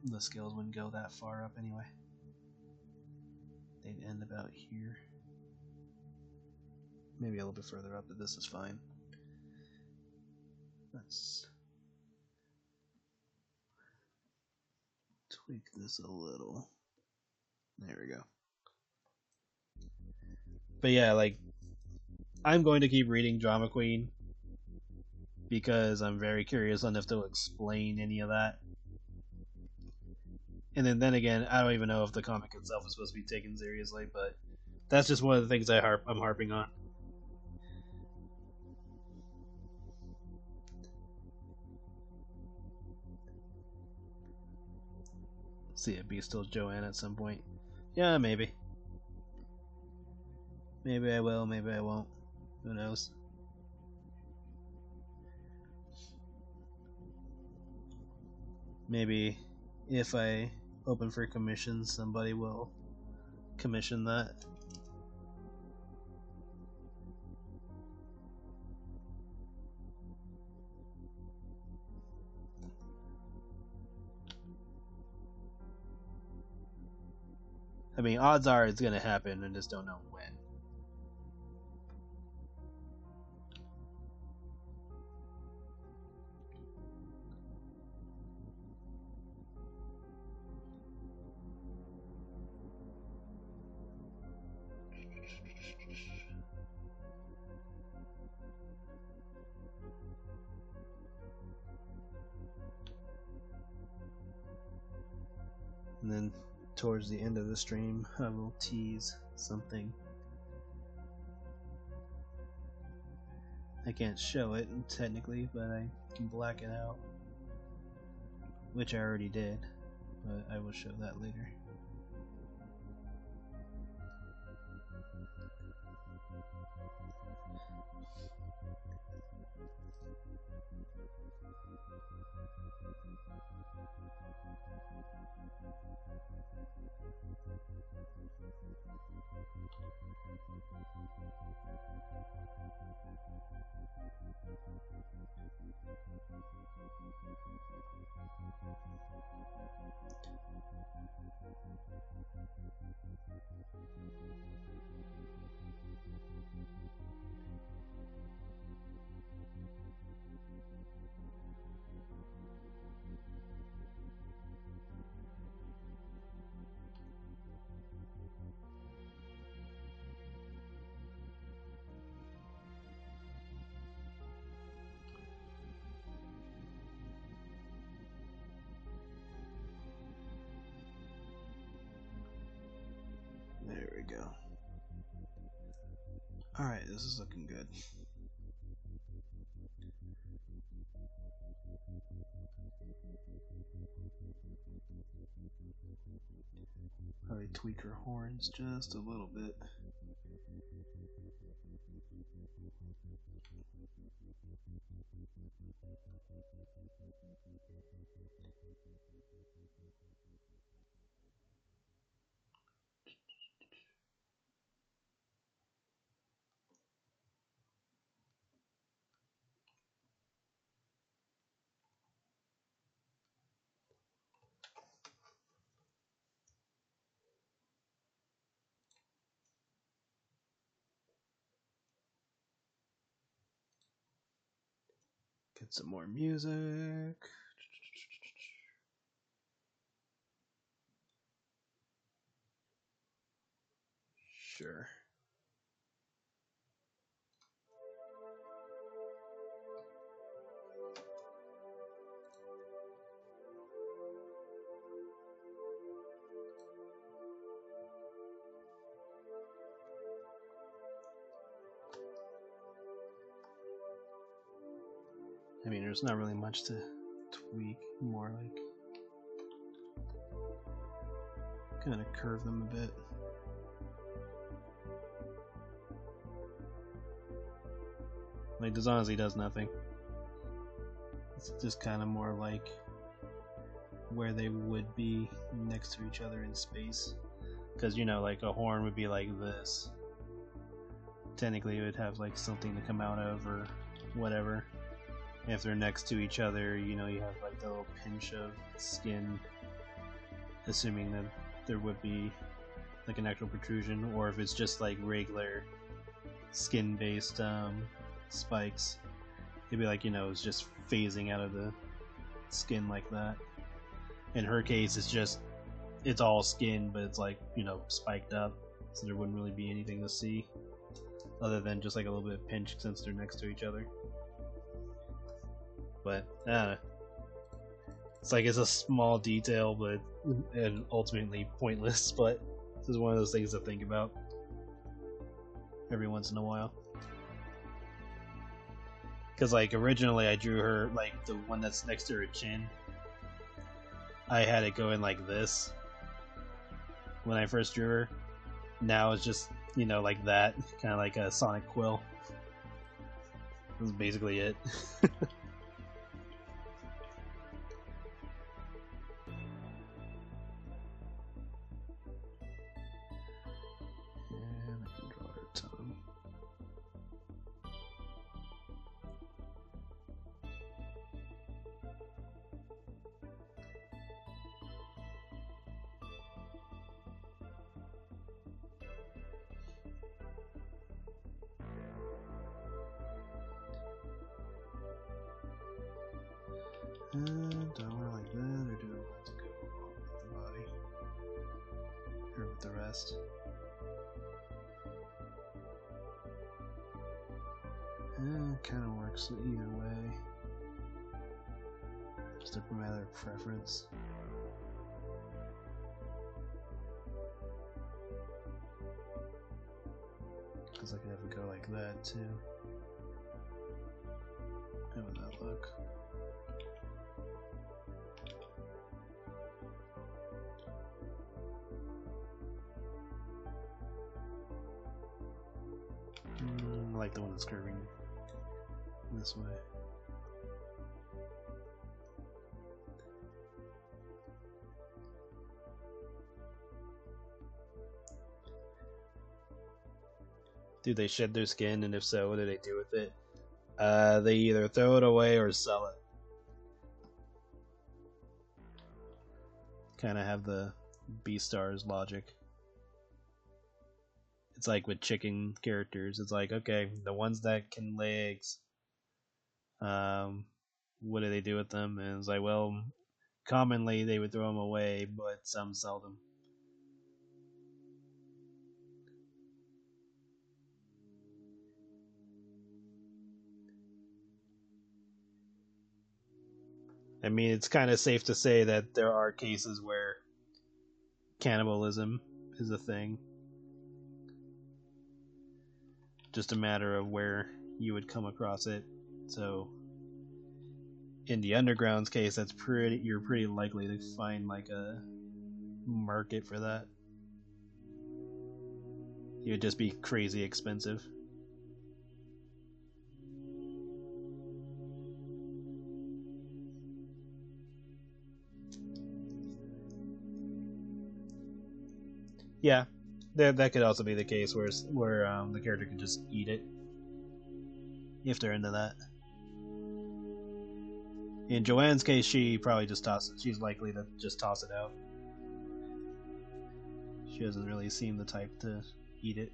the scales wouldn't go that far up anyway. They'd end about here. Maybe a little bit further up, but this is fine. Let's tweak this a little. There we go. But yeah, like, I'm going to keep reading Drama Queen because I'm very curious on if they'll explain any of that. And then again, I don't even know if the comic itself is supposed to be taken seriously, but that's just one of the things I'm harping on. See it be still Joanne at some point. Yeah, maybe. Maybe I will, maybe I won't. Who knows? Maybe if I open for commissions, somebody will commission that. I mean, odds are it's gonna happen, I just don't know when. And then towards the end of the stream, I will tease something. I can't show it technically, but I can black it out, which I already did, but I will show that later. There we go. Alright, this is looking good. Probably tweak her horns just a little bit. Get some more music. Sure. I mean, there's not really much to tweak, more like kind of curve them a bit. Like, Dishonestly does nothing. It's just kind of more like where they would be next to each other in space. Because, you know, like a horn would be like this. Technically, it would have like something to come out of or whatever. if they're next to each other, you know, you have like the little pinch of skin, assuming that there would be like an actual protrusion, or if it's just like regular skin-based spikes, it'd be like, you know, it's just phasing out of the skin like that. In her case, it's all skin, but it's like, you know, spiked up, so there wouldn't really be anything to see other than just like a little bit of pinch since they're next to each other. But it's like, it's a small detail, but and ultimately pointless. But this is one of those things to think about every once in a while. Because like originally I drew her like the one that's next to her chin. I had it going like this when I first drew her. Now it's just, you know, like that, kind of like a Sonic Quill. That's basically it. And I can draw her tongue. And do I want it like that, or do I want to go along with the body? Or with the rest? It kind of works either way. Just a matter of preference. Because I could have it go like that too. How would that look? I like the one that's curving this way. Do they shed their skin, and if so, what do they do with it? They either throw it away or sell it. Kind of have the Beastars logic. It's like with chicken characters. It's like, okay, the ones that can lay eggs, what do they do with them? And it's like, well, commonly they would throw them away, but some sell them. I mean, it's kind of safe to say that there are cases where cannibalism is a thing. Just a matter of where you would come across it. So in the underground's case, you're pretty likely to find like a market for that. It would just be crazy expensive. Yeah, that could also be the case where the character could just eat it if they're into that. In Joanne's case, she probably just she's likely to just toss it out. She doesn't really seem the type to eat it.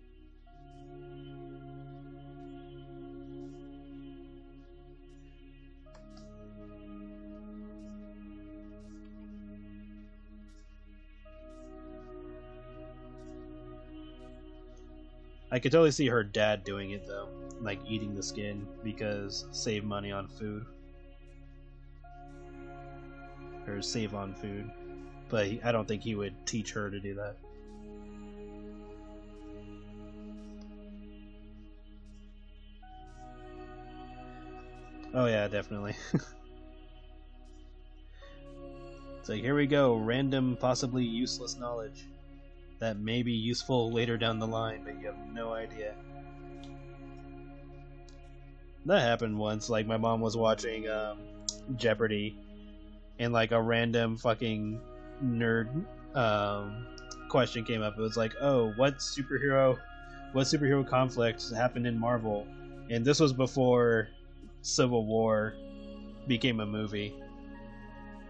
I could totally see her dad doing it though, like eating the skin because save money on food. Or save on food. But I don't think he would teach her to do that. Oh yeah, definitely. It's like, here we go, random, possibly useless knowledge that may be useful later down the line, but you have no idea. That happened once. Like, my mom was watching Jeopardy, and like a random fucking nerd question came up. It was like, oh, what superhero conflict happened in Marvel? And this was before Civil War, became a movie.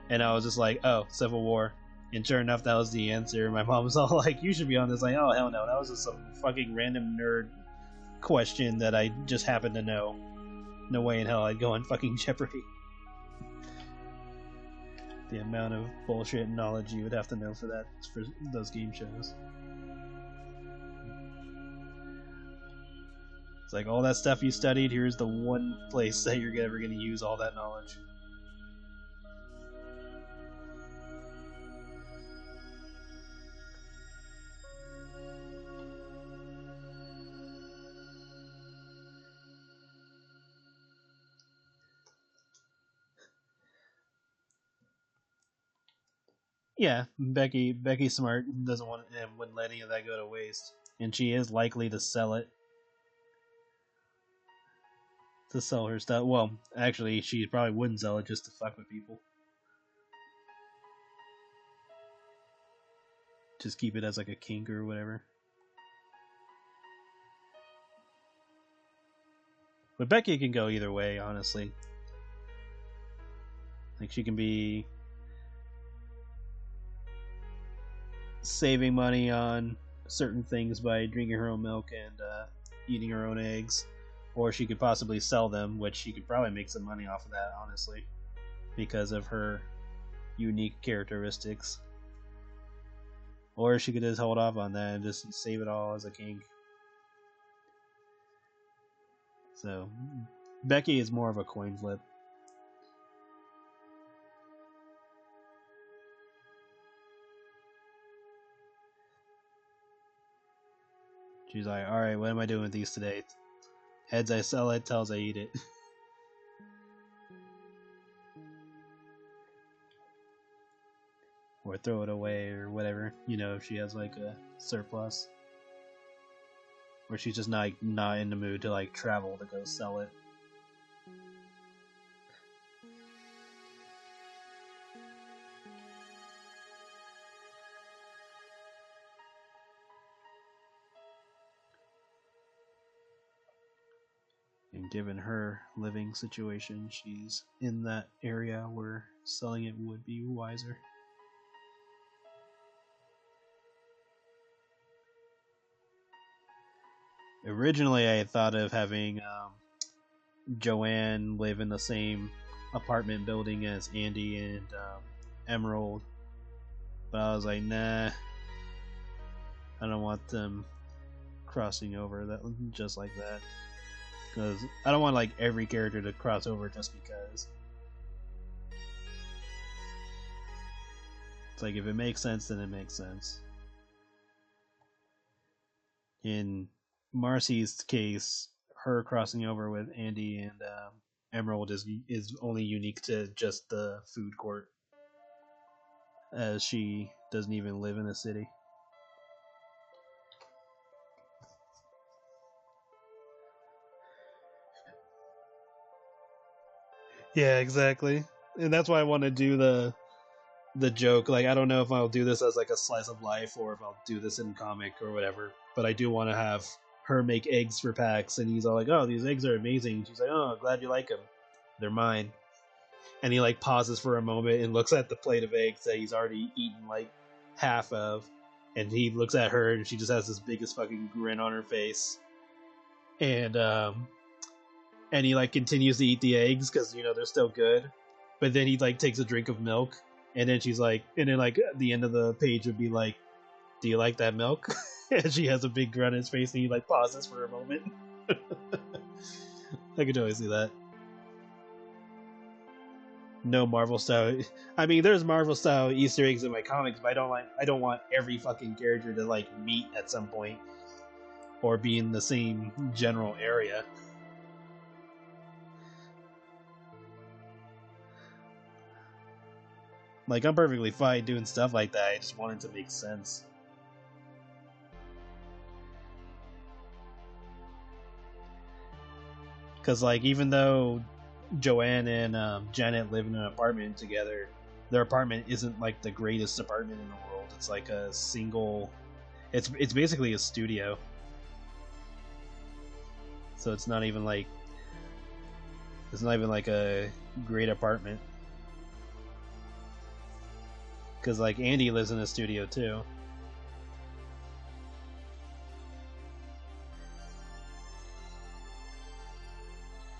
And I was just like, oh, Civil War. And sure enough, that was the answer. My mom was all like, you should be on this. Like, oh, hell no. That was just some fucking random nerd question that I just happened to know. No way in hell I'd go on fucking Jeopardy. The amount of bullshit knowledge you would have to know for that, for those game shows. It's like, all that stuff you studied, here's the one place that you're ever going to use all that knowledge. Yeah, Becky's smart, doesn't want and wouldn't let any of that go to waste, and she is likely to sell it. To sell her stuff. Well, actually, she probably wouldn't sell it just to fuck with people. Just keep it as like a kink or whatever. But Becky can go either way, honestly. Like, she can be saving money on certain things by drinking her own milk and eating her own eggs, or she could possibly sell them, which she could probably make some money off of that, honestly, because of her unique characteristics. Or she could just hold off on that and just save it all as a kink. So Becky is more of a coin flip. She's like, alright, what am I doing with these today? Heads I sell it, tails I eat it. Or throw it away or whatever, you know, if she has like a surplus. Or she's just not in the mood to like travel to go sell it. And given her living situation, she's in that area where selling it would be wiser. Originally, I had thought of having Joanne live in the same apartment building as Andy and Emerald, but I was like, nah, I don't want them crossing over that just like that, because I don't want like every character to cross over just because. It's like, if it makes sense, then it makes sense. In Marcy's case, her crossing over with Andy and Emerald is only unique to just the food court, as she doesn't even live in the city. Yeah, exactly. And that's why I want to do the joke. Like, I don't know if I'll do this as like a slice of life or if I'll do this in comic or whatever, but I do want to have her make eggs for Pax, and he's all like, oh, these eggs are amazing. She's like, oh, glad you like them. They're mine. And he like pauses for a moment and looks at the plate of eggs that he's already eaten like half of, and he looks at her and she just has this biggest fucking grin on her face. And he like continues to eat the eggs because, you know, they're still good. But then he like takes a drink of milk, and then she's like, and then like the end of the page would be like, do you like that milk? And she has a big grin on his face, and he like pauses for a moment. I could totally see that. No Marvel style. I mean, there's Marvel style Easter eggs in my comics, but I don't want every fucking character to like meet at some point or be in the same general area. Like, I'm perfectly fine doing stuff like that. I just want it to make sense. Because, like, even though Joanne and Janet live in an apartment together, their apartment isn't like the greatest apartment in the world. It's like a single. It's basically a studio. So it's not even like. It's not even like a great apartment. Because like Andy lives in a studio too.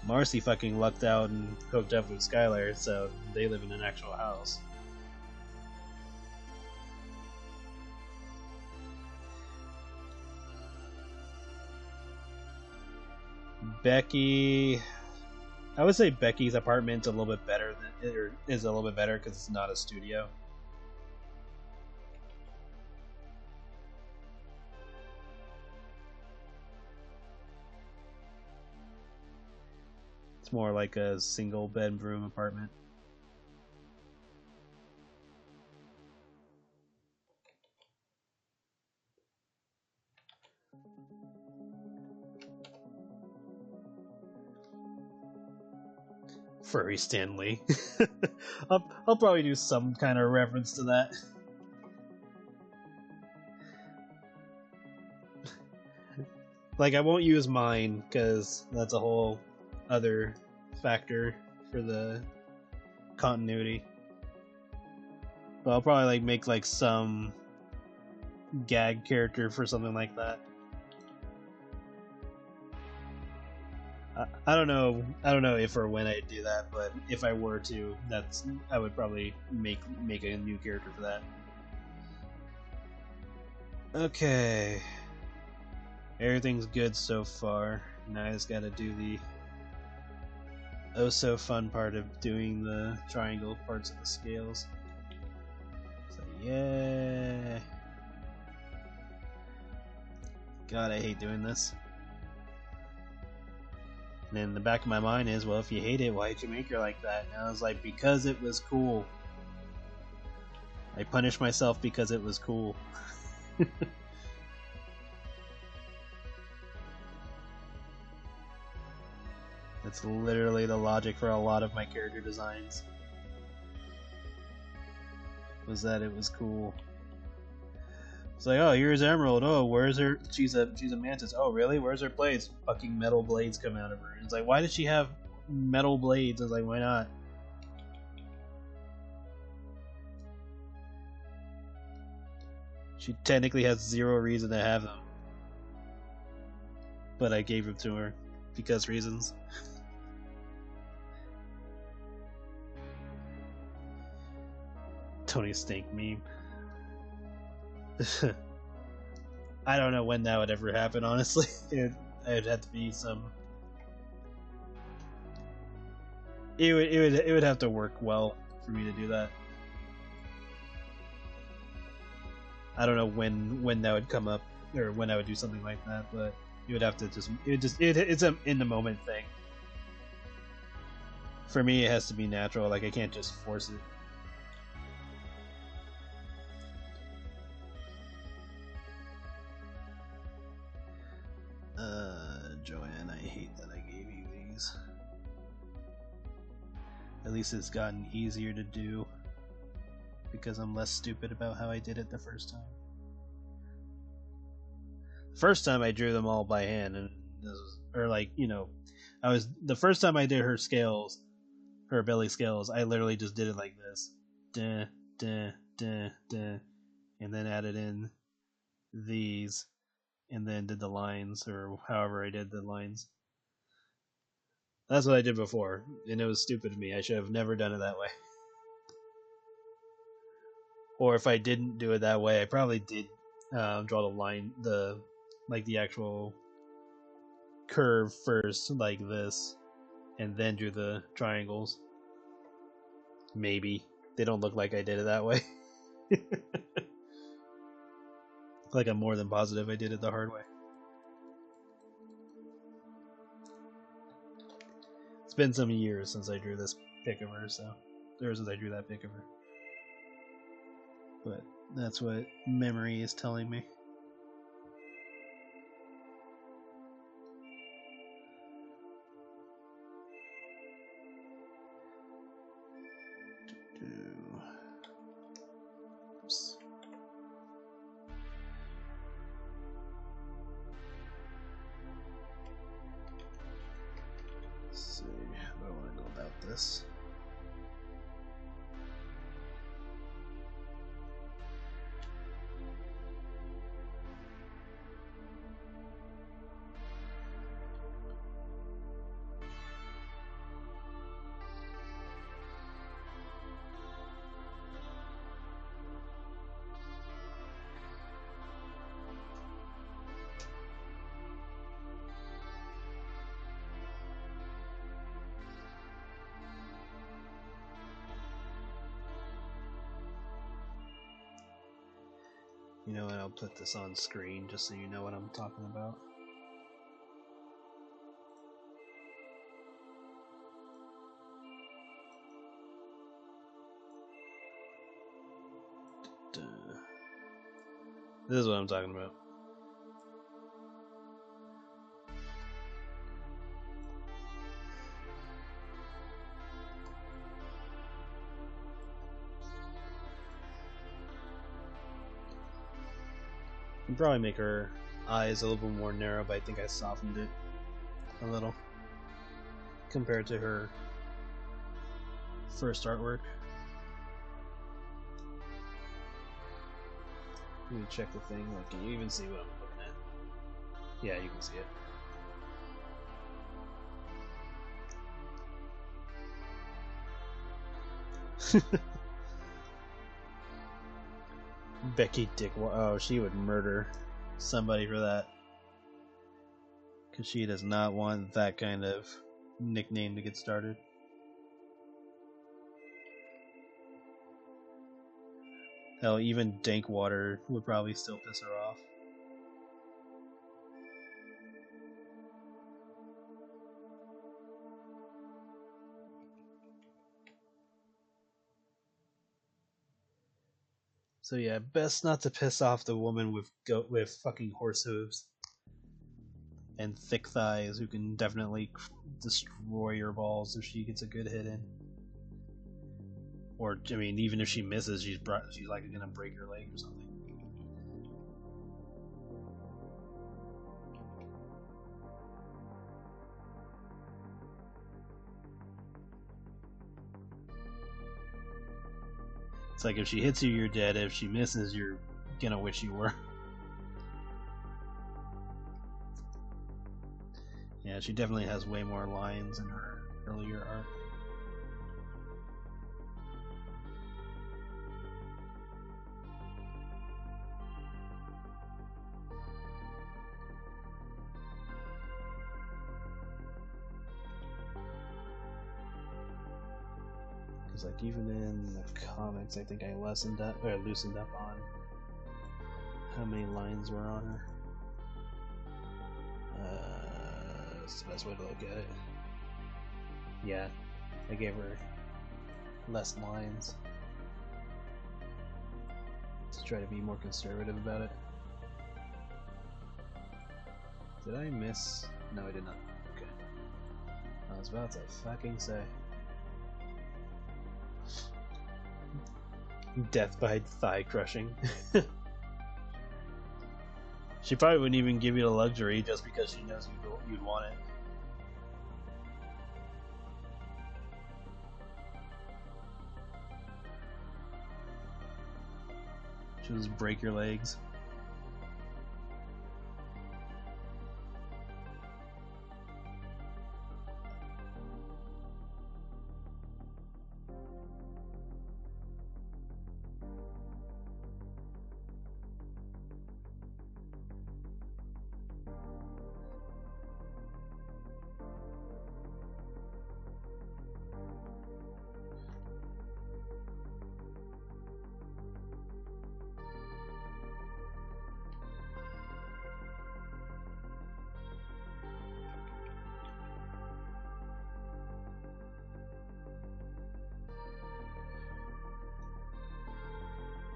Marcy fucking lucked out and hooked up with Skylar, so they live in an actual house. Becky, I would say Becky's apartment's a little bit better than, or is a little bit better because it's not a studio. It's more like a single bedroom apartment. Furry Stanley. I'll probably do some kind of reference to that. Like, I won't use mine because that's a whole other factor for the continuity. But I'll probably like make like some gag character for something like that. I don't know if or when I do that, but if I were to, I would probably make a new character for that. Okay, everything's good so far. Now I just gotta do the oh so fun part of doing the triangle parts of the scales. So yeah, God, I hate doing this. And then the back of my mind is, well, if you hate it, why'd you make her like that? And I was like, because it was cool. I punished myself because it was cool. That's literally the logic for a lot of my character designs. Was that it was cool. It's like, oh, here's Emerald. Oh, where's her? She's a mantis. Oh, really? Where's her blades? Fucking metal blades come out of her. And it's like, why does she have metal blades? I was like, why not? She technically has zero reason to have them, but I gave them to her because reasons. Tony Stank meme. I don't know when that would ever happen, honestly. It'd have to be some. It would have to work well for me to do that. I don't know when that would come up or when I would do something like that, but you would have to it's a in the moment thing. For me, it has to be natural. Like I can't just force it. Joanne, I hate that I gave you these. At least it's gotten easier to do because I'm less stupid about how I did it the first time. The first time I drew them all by hand, and or like, you know, the first time I did her scales, her belly scales, I literally just did it like this. Duh, duh, duh, duh, and then added in these. And then did the lines, or however I did the lines. That's what I did before, and it was stupid of me. I should have never done it that way. Or if I didn't do it that way, I probably did draw the line, the actual curve first, like this, and then do the triangles. Maybe. They don't look like I did it that way. Like I'm more than positive I did it the hard way. It's been some years since I drew this pic of her, so since I drew that pic of her. But that's what memory is telling me. Oops. Let's see, I want about this. You know what, I'll put this on screen just so you know what I'm talking about. This is what I'm talking about. I'd probably make her eyes a little bit more narrow, but I think I softened it a little compared to her first artwork. Let me check the thing. Like, can you even see what I'm looking at? Yeah, you can see it. Becky Dick. Oh, she would murder somebody for that. Because she does not want that kind of nickname to get started. Hell, even Dankwater would probably still piss her off. So yeah, best not to piss off the woman with fucking horse hooves and thick thighs who can definitely destroy your balls if she gets a good hit in. Or I mean, even if she misses, she's like gonna break her leg or something. It's like if she hits you, you're dead. If she misses, you're gonna wish you were. Yeah, she definitely has way more lines in her earlier art. Because like even in the comics, I think I loosened up on how many lines were on her. That's the best way to look at it. Yeah, I gave her less lines to try to be more conservative about it. Did I miss? No, I did not. Okay. I was about to fucking say. Death by thigh crushing. She probably wouldn't even give you the luxury just because she knows you'd want it. She'll just break your legs.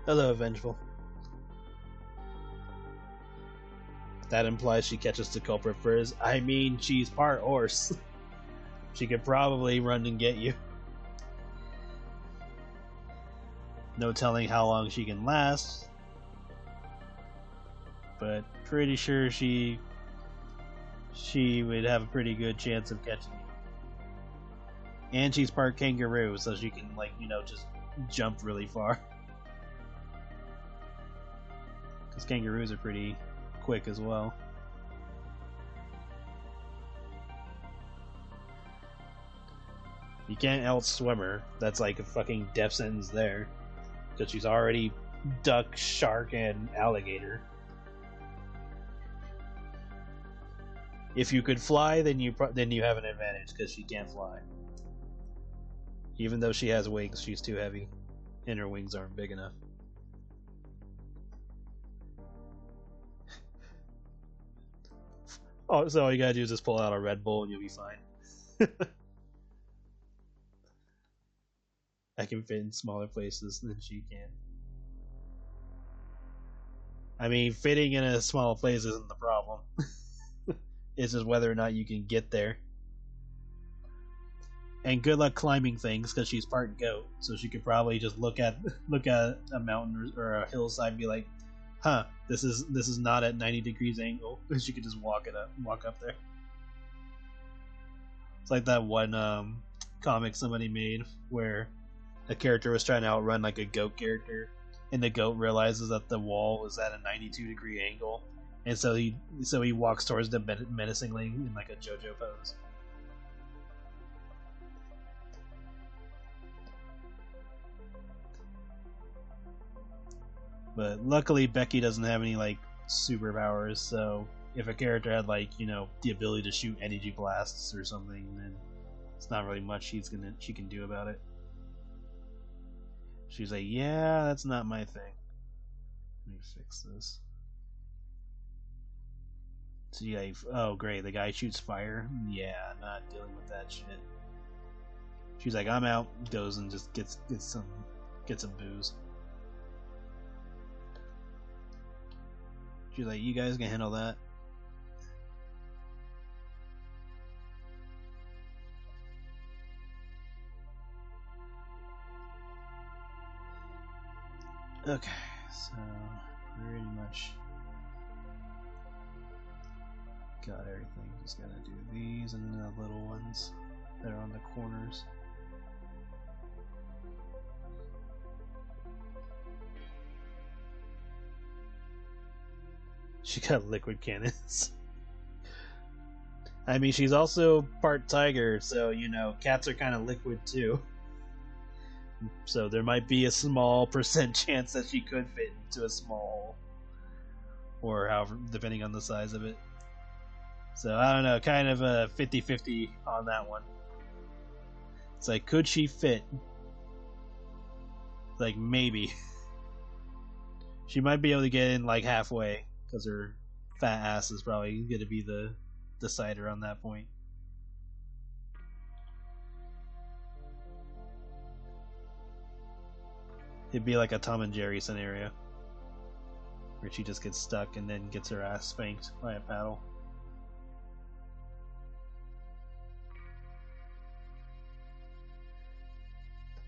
Hello, Vengeful. That implies she catches the culprit first. I mean, she's part horse. She could probably run and get you. No telling how long she can last, but pretty sure she would have a pretty good chance of catching you. And she's part kangaroo, so she can, like, you know, just jump really far. Because kangaroos are pretty quick as well. You can't outswim her. That's like a fucking death sentence there. Because she's already duck, shark, and alligator. If you could fly, then you have an advantage because she can't fly. Even though she has wings, she's too heavy, and her wings aren't big enough. Oh, so all you gotta do is just pull out a Red Bull and you'll be fine. I can fit in smaller places than she can. I mean, fitting in a small place isn't the problem. It's just whether or not you can get there. And good luck climbing things because she's part goat, so she could probably just look at a mountain or a hillside and be like, "Huh, this is not at 90 degrees angle." And she could just walk up there. It's like that one comic somebody made where a character was trying to outrun like a goat character, and the goat realizes that the wall is at a 92-degree angle, and so he walks towards them menacingly in like a JoJo pose. But luckily Becky doesn't have any like superpowers, so if a character had like, you know, the ability to shoot energy blasts or something, then it's not really much she can do about it. She's like, yeah, that's not my thing. Let me fix this. So yeah, oh great, the guy shoots fire. Yeah, not dealing with that shit. She's like, I'm out. Goes and just gets some booze. She's like, you guys can handle that. Okay, so pretty much got everything. Just gotta do these and the little ones that are on the corners. She got liquid cannons. I mean, she's also part tiger, so, you know, cats are kind of liquid too. So there might be a small percent chance that she could fit into a small hole. Or however, depending on the size of it. So, I don't know, kind of a 50-50 on that one. It's like, could she fit? Like, maybe. She might be able to get in, like, halfway. Because her fat ass is probably going to be the decider on that point. It'd be like a Tom and Jerry scenario. Where she just gets stuck and then gets her ass spanked by a paddle.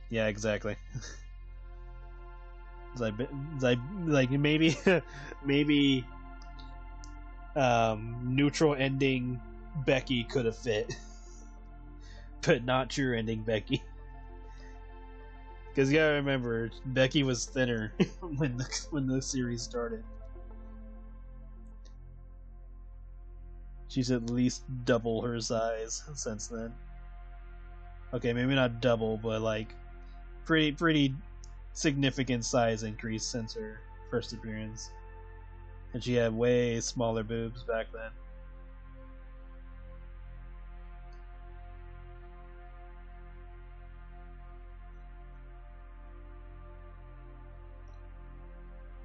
Yeah, exactly. like maybe maybe neutral ending Becky could have fit, but not true ending Becky. Because you gotta remember, Becky was thinner when the series started. She's at least double her size since then. Okay, maybe not double, but like pretty significant size increase since her first appearance. And she had way smaller boobs back then.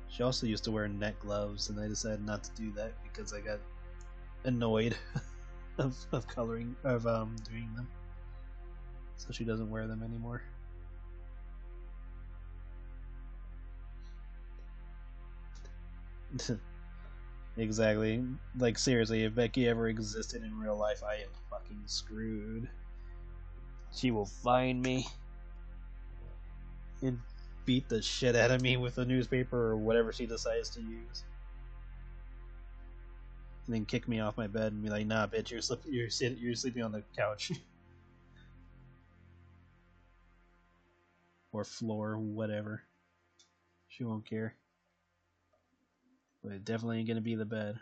She also used to wear neck gloves, and I decided not to do that because I got annoyed of doing them. So she doesn't wear them anymore. Exactly. Like, seriously, if Becky ever existed in real life, I am fucking screwed. She will find me and beat the shit out of me with a newspaper or whatever she decides to use. And then kick me off my bed and be like, nah, bitch, you're sleeping on the couch. or floor, whatever. She won't care. But it definitely ain't gonna be the bed.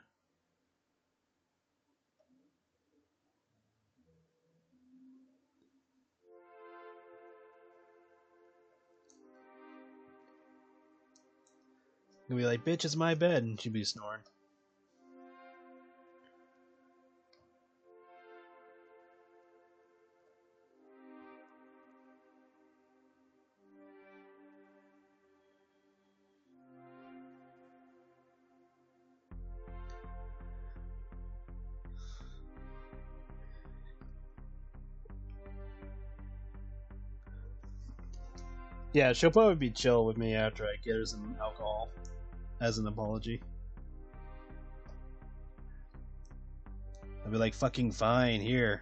Gonna be like, bitch, it's my bed, and she'd be snoring. Yeah, she'll probably be chill with me after I get her some alcohol as an apology. I'll be like, fucking fine, here.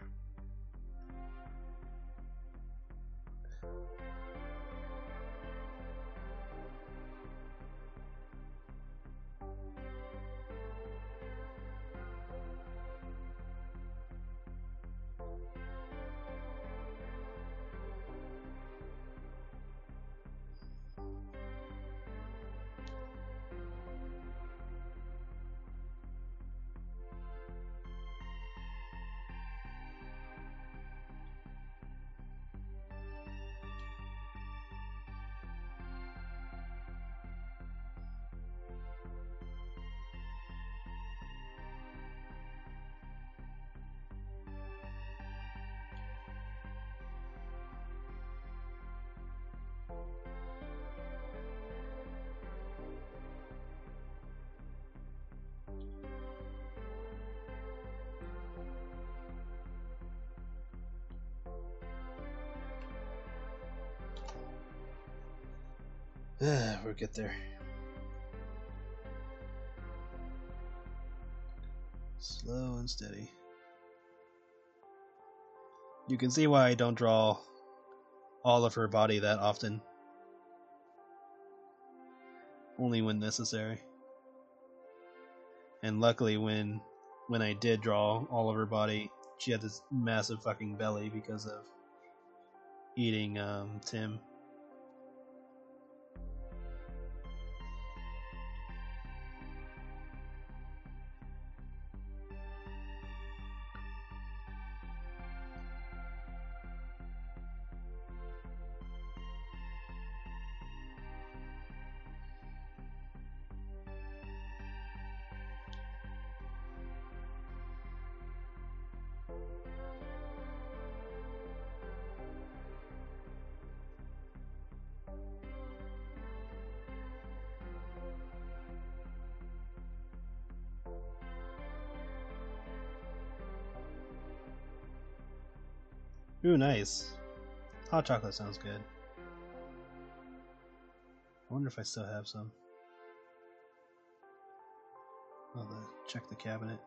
We'll get there. Slow and steady. You can see why I don't draw all of her body that often. Only when necessary. And luckily when I did draw all of her body, she had this massive fucking belly because of eating Tim. Ooh, nice. Hot chocolate sounds good. I wonder if I still have some. I'll check the cabinet.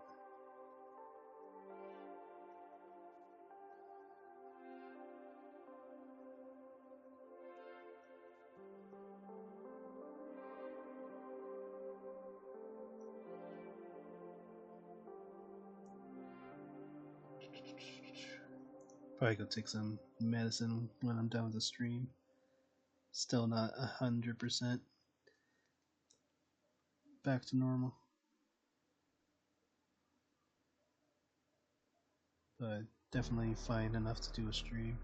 Probably go take some medicine when I'm done with the stream. Still not 100% back to normal. But definitely fine enough to do a stream.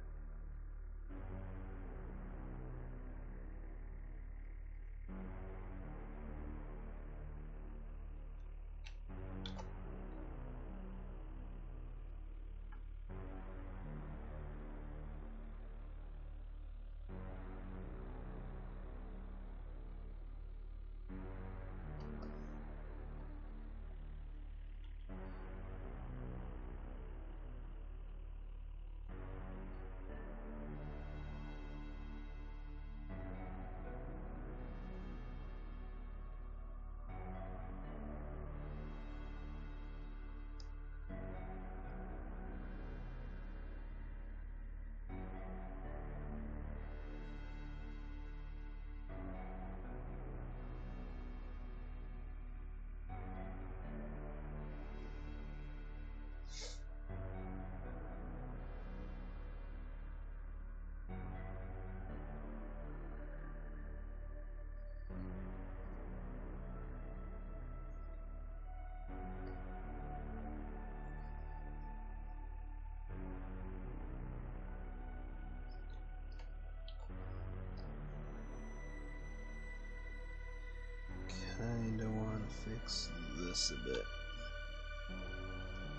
this a bit.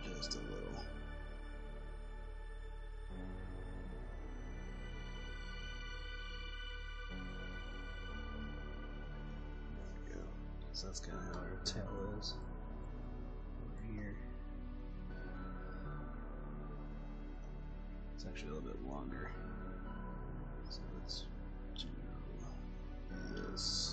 Just a little. There we go. So that's kind of how her tail is. Over here. It's actually a little bit longer. So let's do this.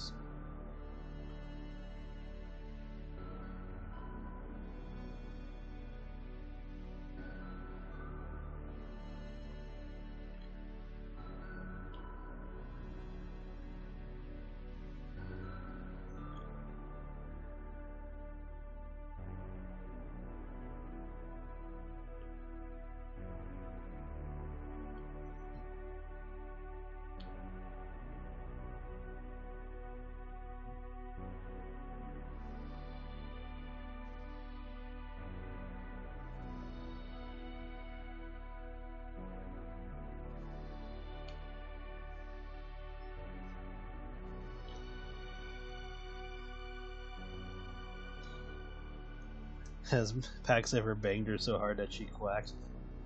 Has Pax ever banged her so hard that she quacked?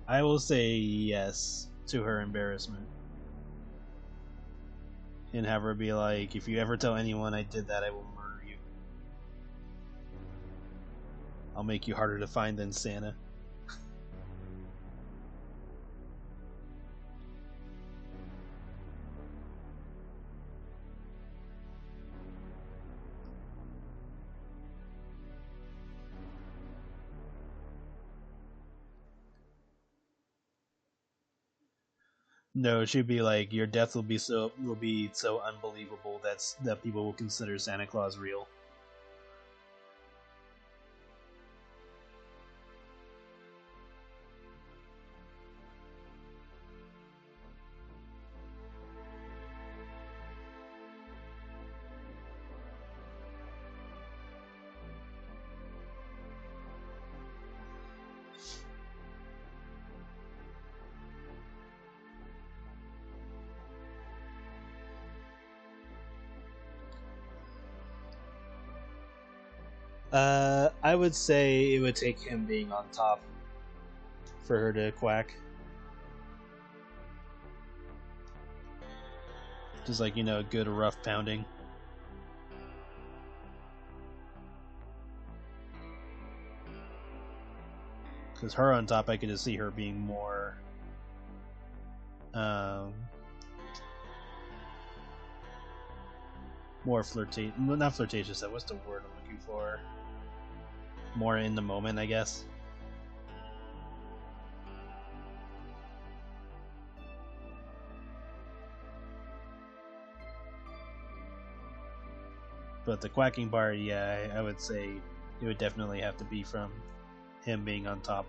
I will say yes, to her embarrassment. And have her be like, if you ever tell anyone I did that, I will murder you. I'll make you harder to find than Santa. No, she'd be like, your death will be so unbelievable that people will consider Santa Claus real. I would say it would take him being on top for her to quack. Just like, a good rough pounding. Because her on top, I could just see her being more... more flirtatious. Not flirtatious, what's the word I'm looking for? More in the moment, I guess. But the quacking part, yeah, I would say it would definitely have to be from him being on top.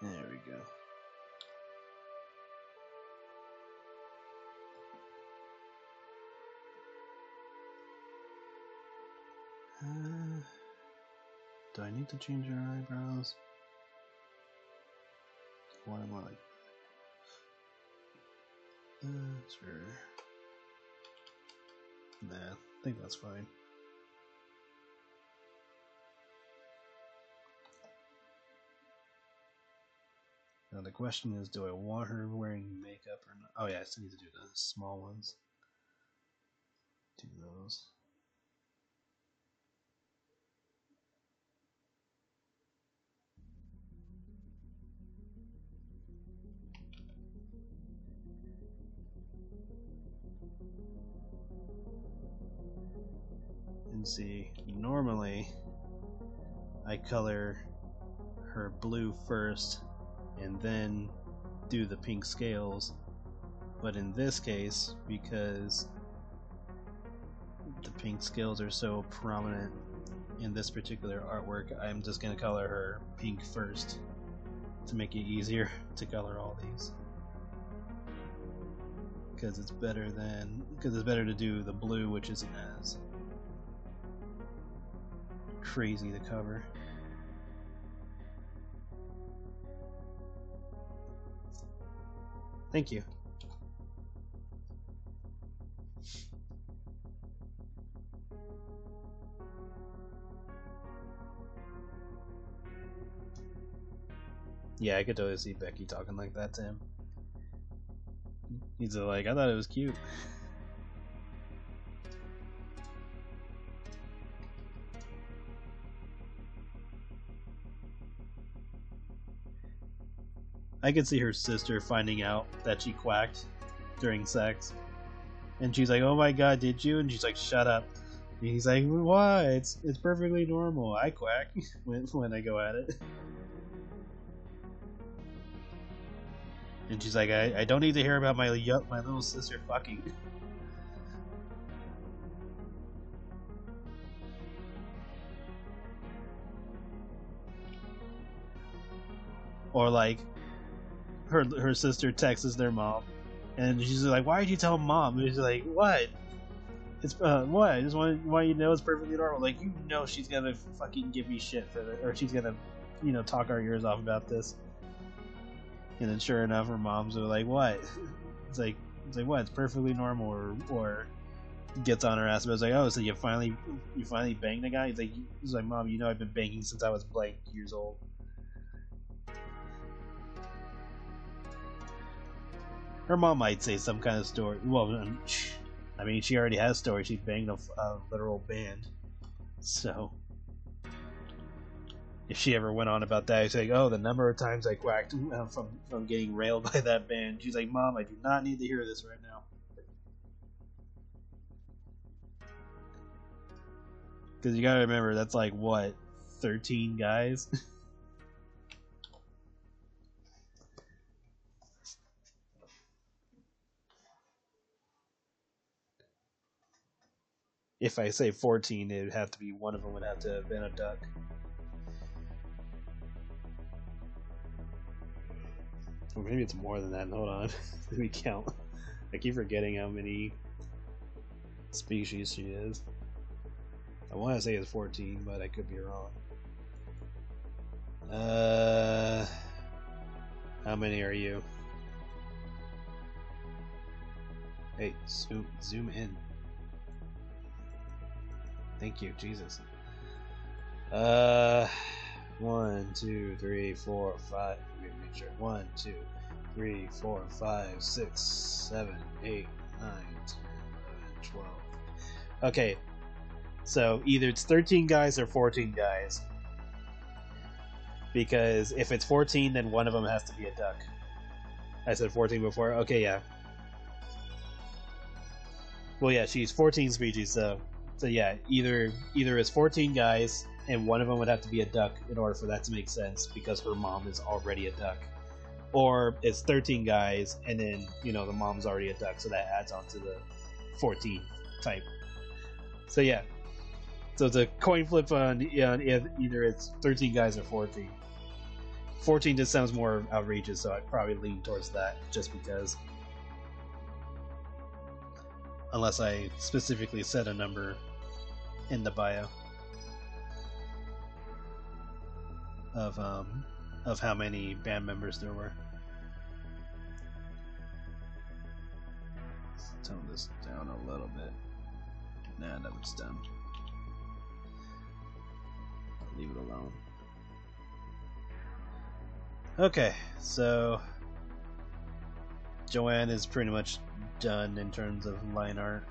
There we go. Do I need to change your eyebrows? What am I like? Sure. Nah, I think that's fine. Now the question is, do I want her wearing makeup or not? Oh yeah, I still need to do the small ones. Do those. see, normally I color her blue first and then do the pink scales, but in this case, because the pink scales are so prominent in this particular artwork, I'm just going to color her pink first to make it easier to color all these, because it's better to do the blue, which isn't as crazy to cover. Thank you. Yeah, I could totally see Becky talking like that to him. He's like, I thought it was cute. I could see her sister finding out that she quacked during sex. And she's like, oh my god, did you? And she's like, shut up. And he's like, why? It's perfectly normal. I quack when I go at it. And she's like, I don't need to hear about my little sister fucking. Or like, her sister texts their mom, and she's like, why did you tell mom? And she's like, what? It's what? I just want you to know it's perfectly normal. Like, you know she's gonna fucking give me shit for this, or she's gonna, talk our ears off about this. And then sure enough, her moms are like, what? It's like what? It's perfectly normal, or gets on her ass about. It's like, oh, so you finally banged the guy? He's like, mom, I've been banging since I was blank years old. Her mom might say some kind of story. Well, I mean, she already has stories. She banged a literal band. So, if she ever went on about that, she's like, oh, the number of times I quacked from getting railed by that band. She's like, Mom, I do not need to hear this right now. Because you gotta remember, that's like, what, 13 guys? If I say 14, it would have to be one of them would have to have been a duck. Or maybe it's more than that. Hold on. Let me count. I keep forgetting how many species she is. I want to say it's 14, but I could be wrong. How many are you? Hey, zoom in. Thank you, Jesus. 1, 2, 3, 4, 5. Let me make sure. 1, 2, 3, 4, 5, 6, 7, 8, 9, 10, 11, 12. Okay, so either it's 13 guys or 14 guys. Because if it's 14, then one of them has to be a duck. I said 14 before. Okay, yeah. Well, yeah, she's 14 species, so yeah, either it's 14 guys and one of them would have to be a duck in order for that to make sense because her mom is already a duck, or it's 13 guys and then the mom's already a duck, so that adds on to the 14 type. So yeah, so it's a coin flip on either it's 13 guys or 14. 14 just sounds more outrageous, so I'd probably lean towards that just because. Unless I specifically set a number in the bio of how many band members there were. Let's tone this down a little bit. Nah, that was done. Leave it alone. Okay, so Joanne is pretty much done in terms of line art.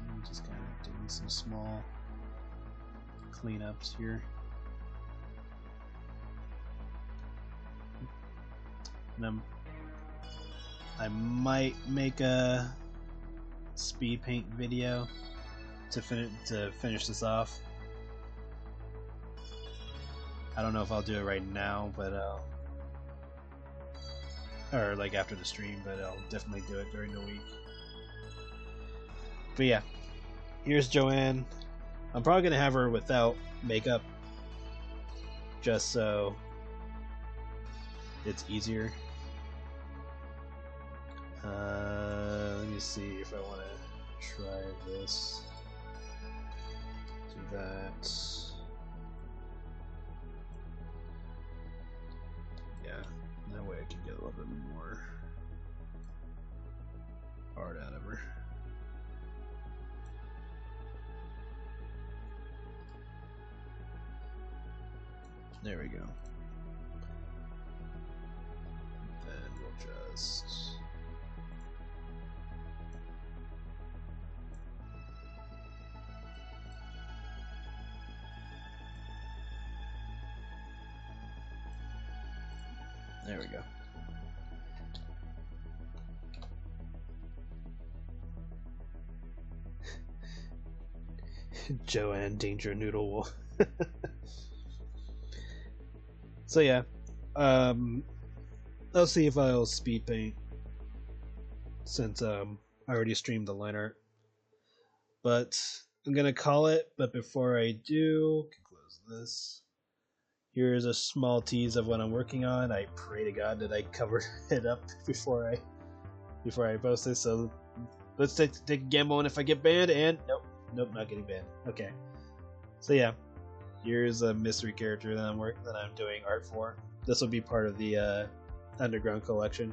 I'm just kind of doing some small cleanups here. And I might make a speed paint video to finish this off. I don't know if I'll do it right now, but or like after the stream, but I'll definitely do it during the week. But yeah, here's Joanne. I'm probably gonna have her without makeup, just so it's easier. Let me see if I want to try this. Do that. Yeah, that way I can get a little bit more art out of her. There we go. Then we'll just... There we go. Joanne Danger Noodle Wolf. So yeah, I'll see if I'll speed paint since I already streamed the line art. But I'm gonna call it. But before I do, I can close this. Here's a small tease of what I'm working on. I pray to God that I covered it up before I post this. So let's take a gamble, and if I get banned, and nope, not getting banned. Okay. So yeah, here's a mystery character that I'm doing art for. This will be part of the Underground collection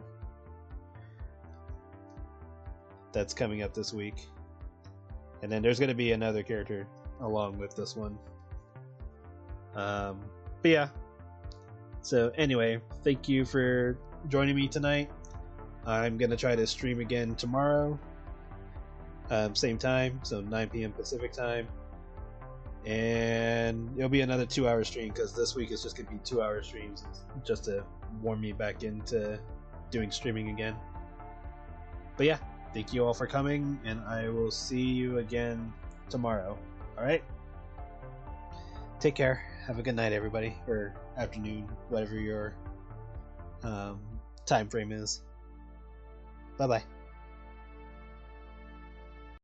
that's coming up this week, and then there's going to be another character along with this one. But yeah, so anyway, thank you for joining me tonight. I'm gonna try to stream again tomorrow, same time, so 9 p.m. Pacific time, and it'll be another 2-hour stream because this week is just gonna be 2-hour streams just to warm me back into doing streaming again. But yeah, thank you all for coming, and I will see you again tomorrow. All right, take care. Have a good night, everybody, or afternoon, whatever your time frame is. Bye bye.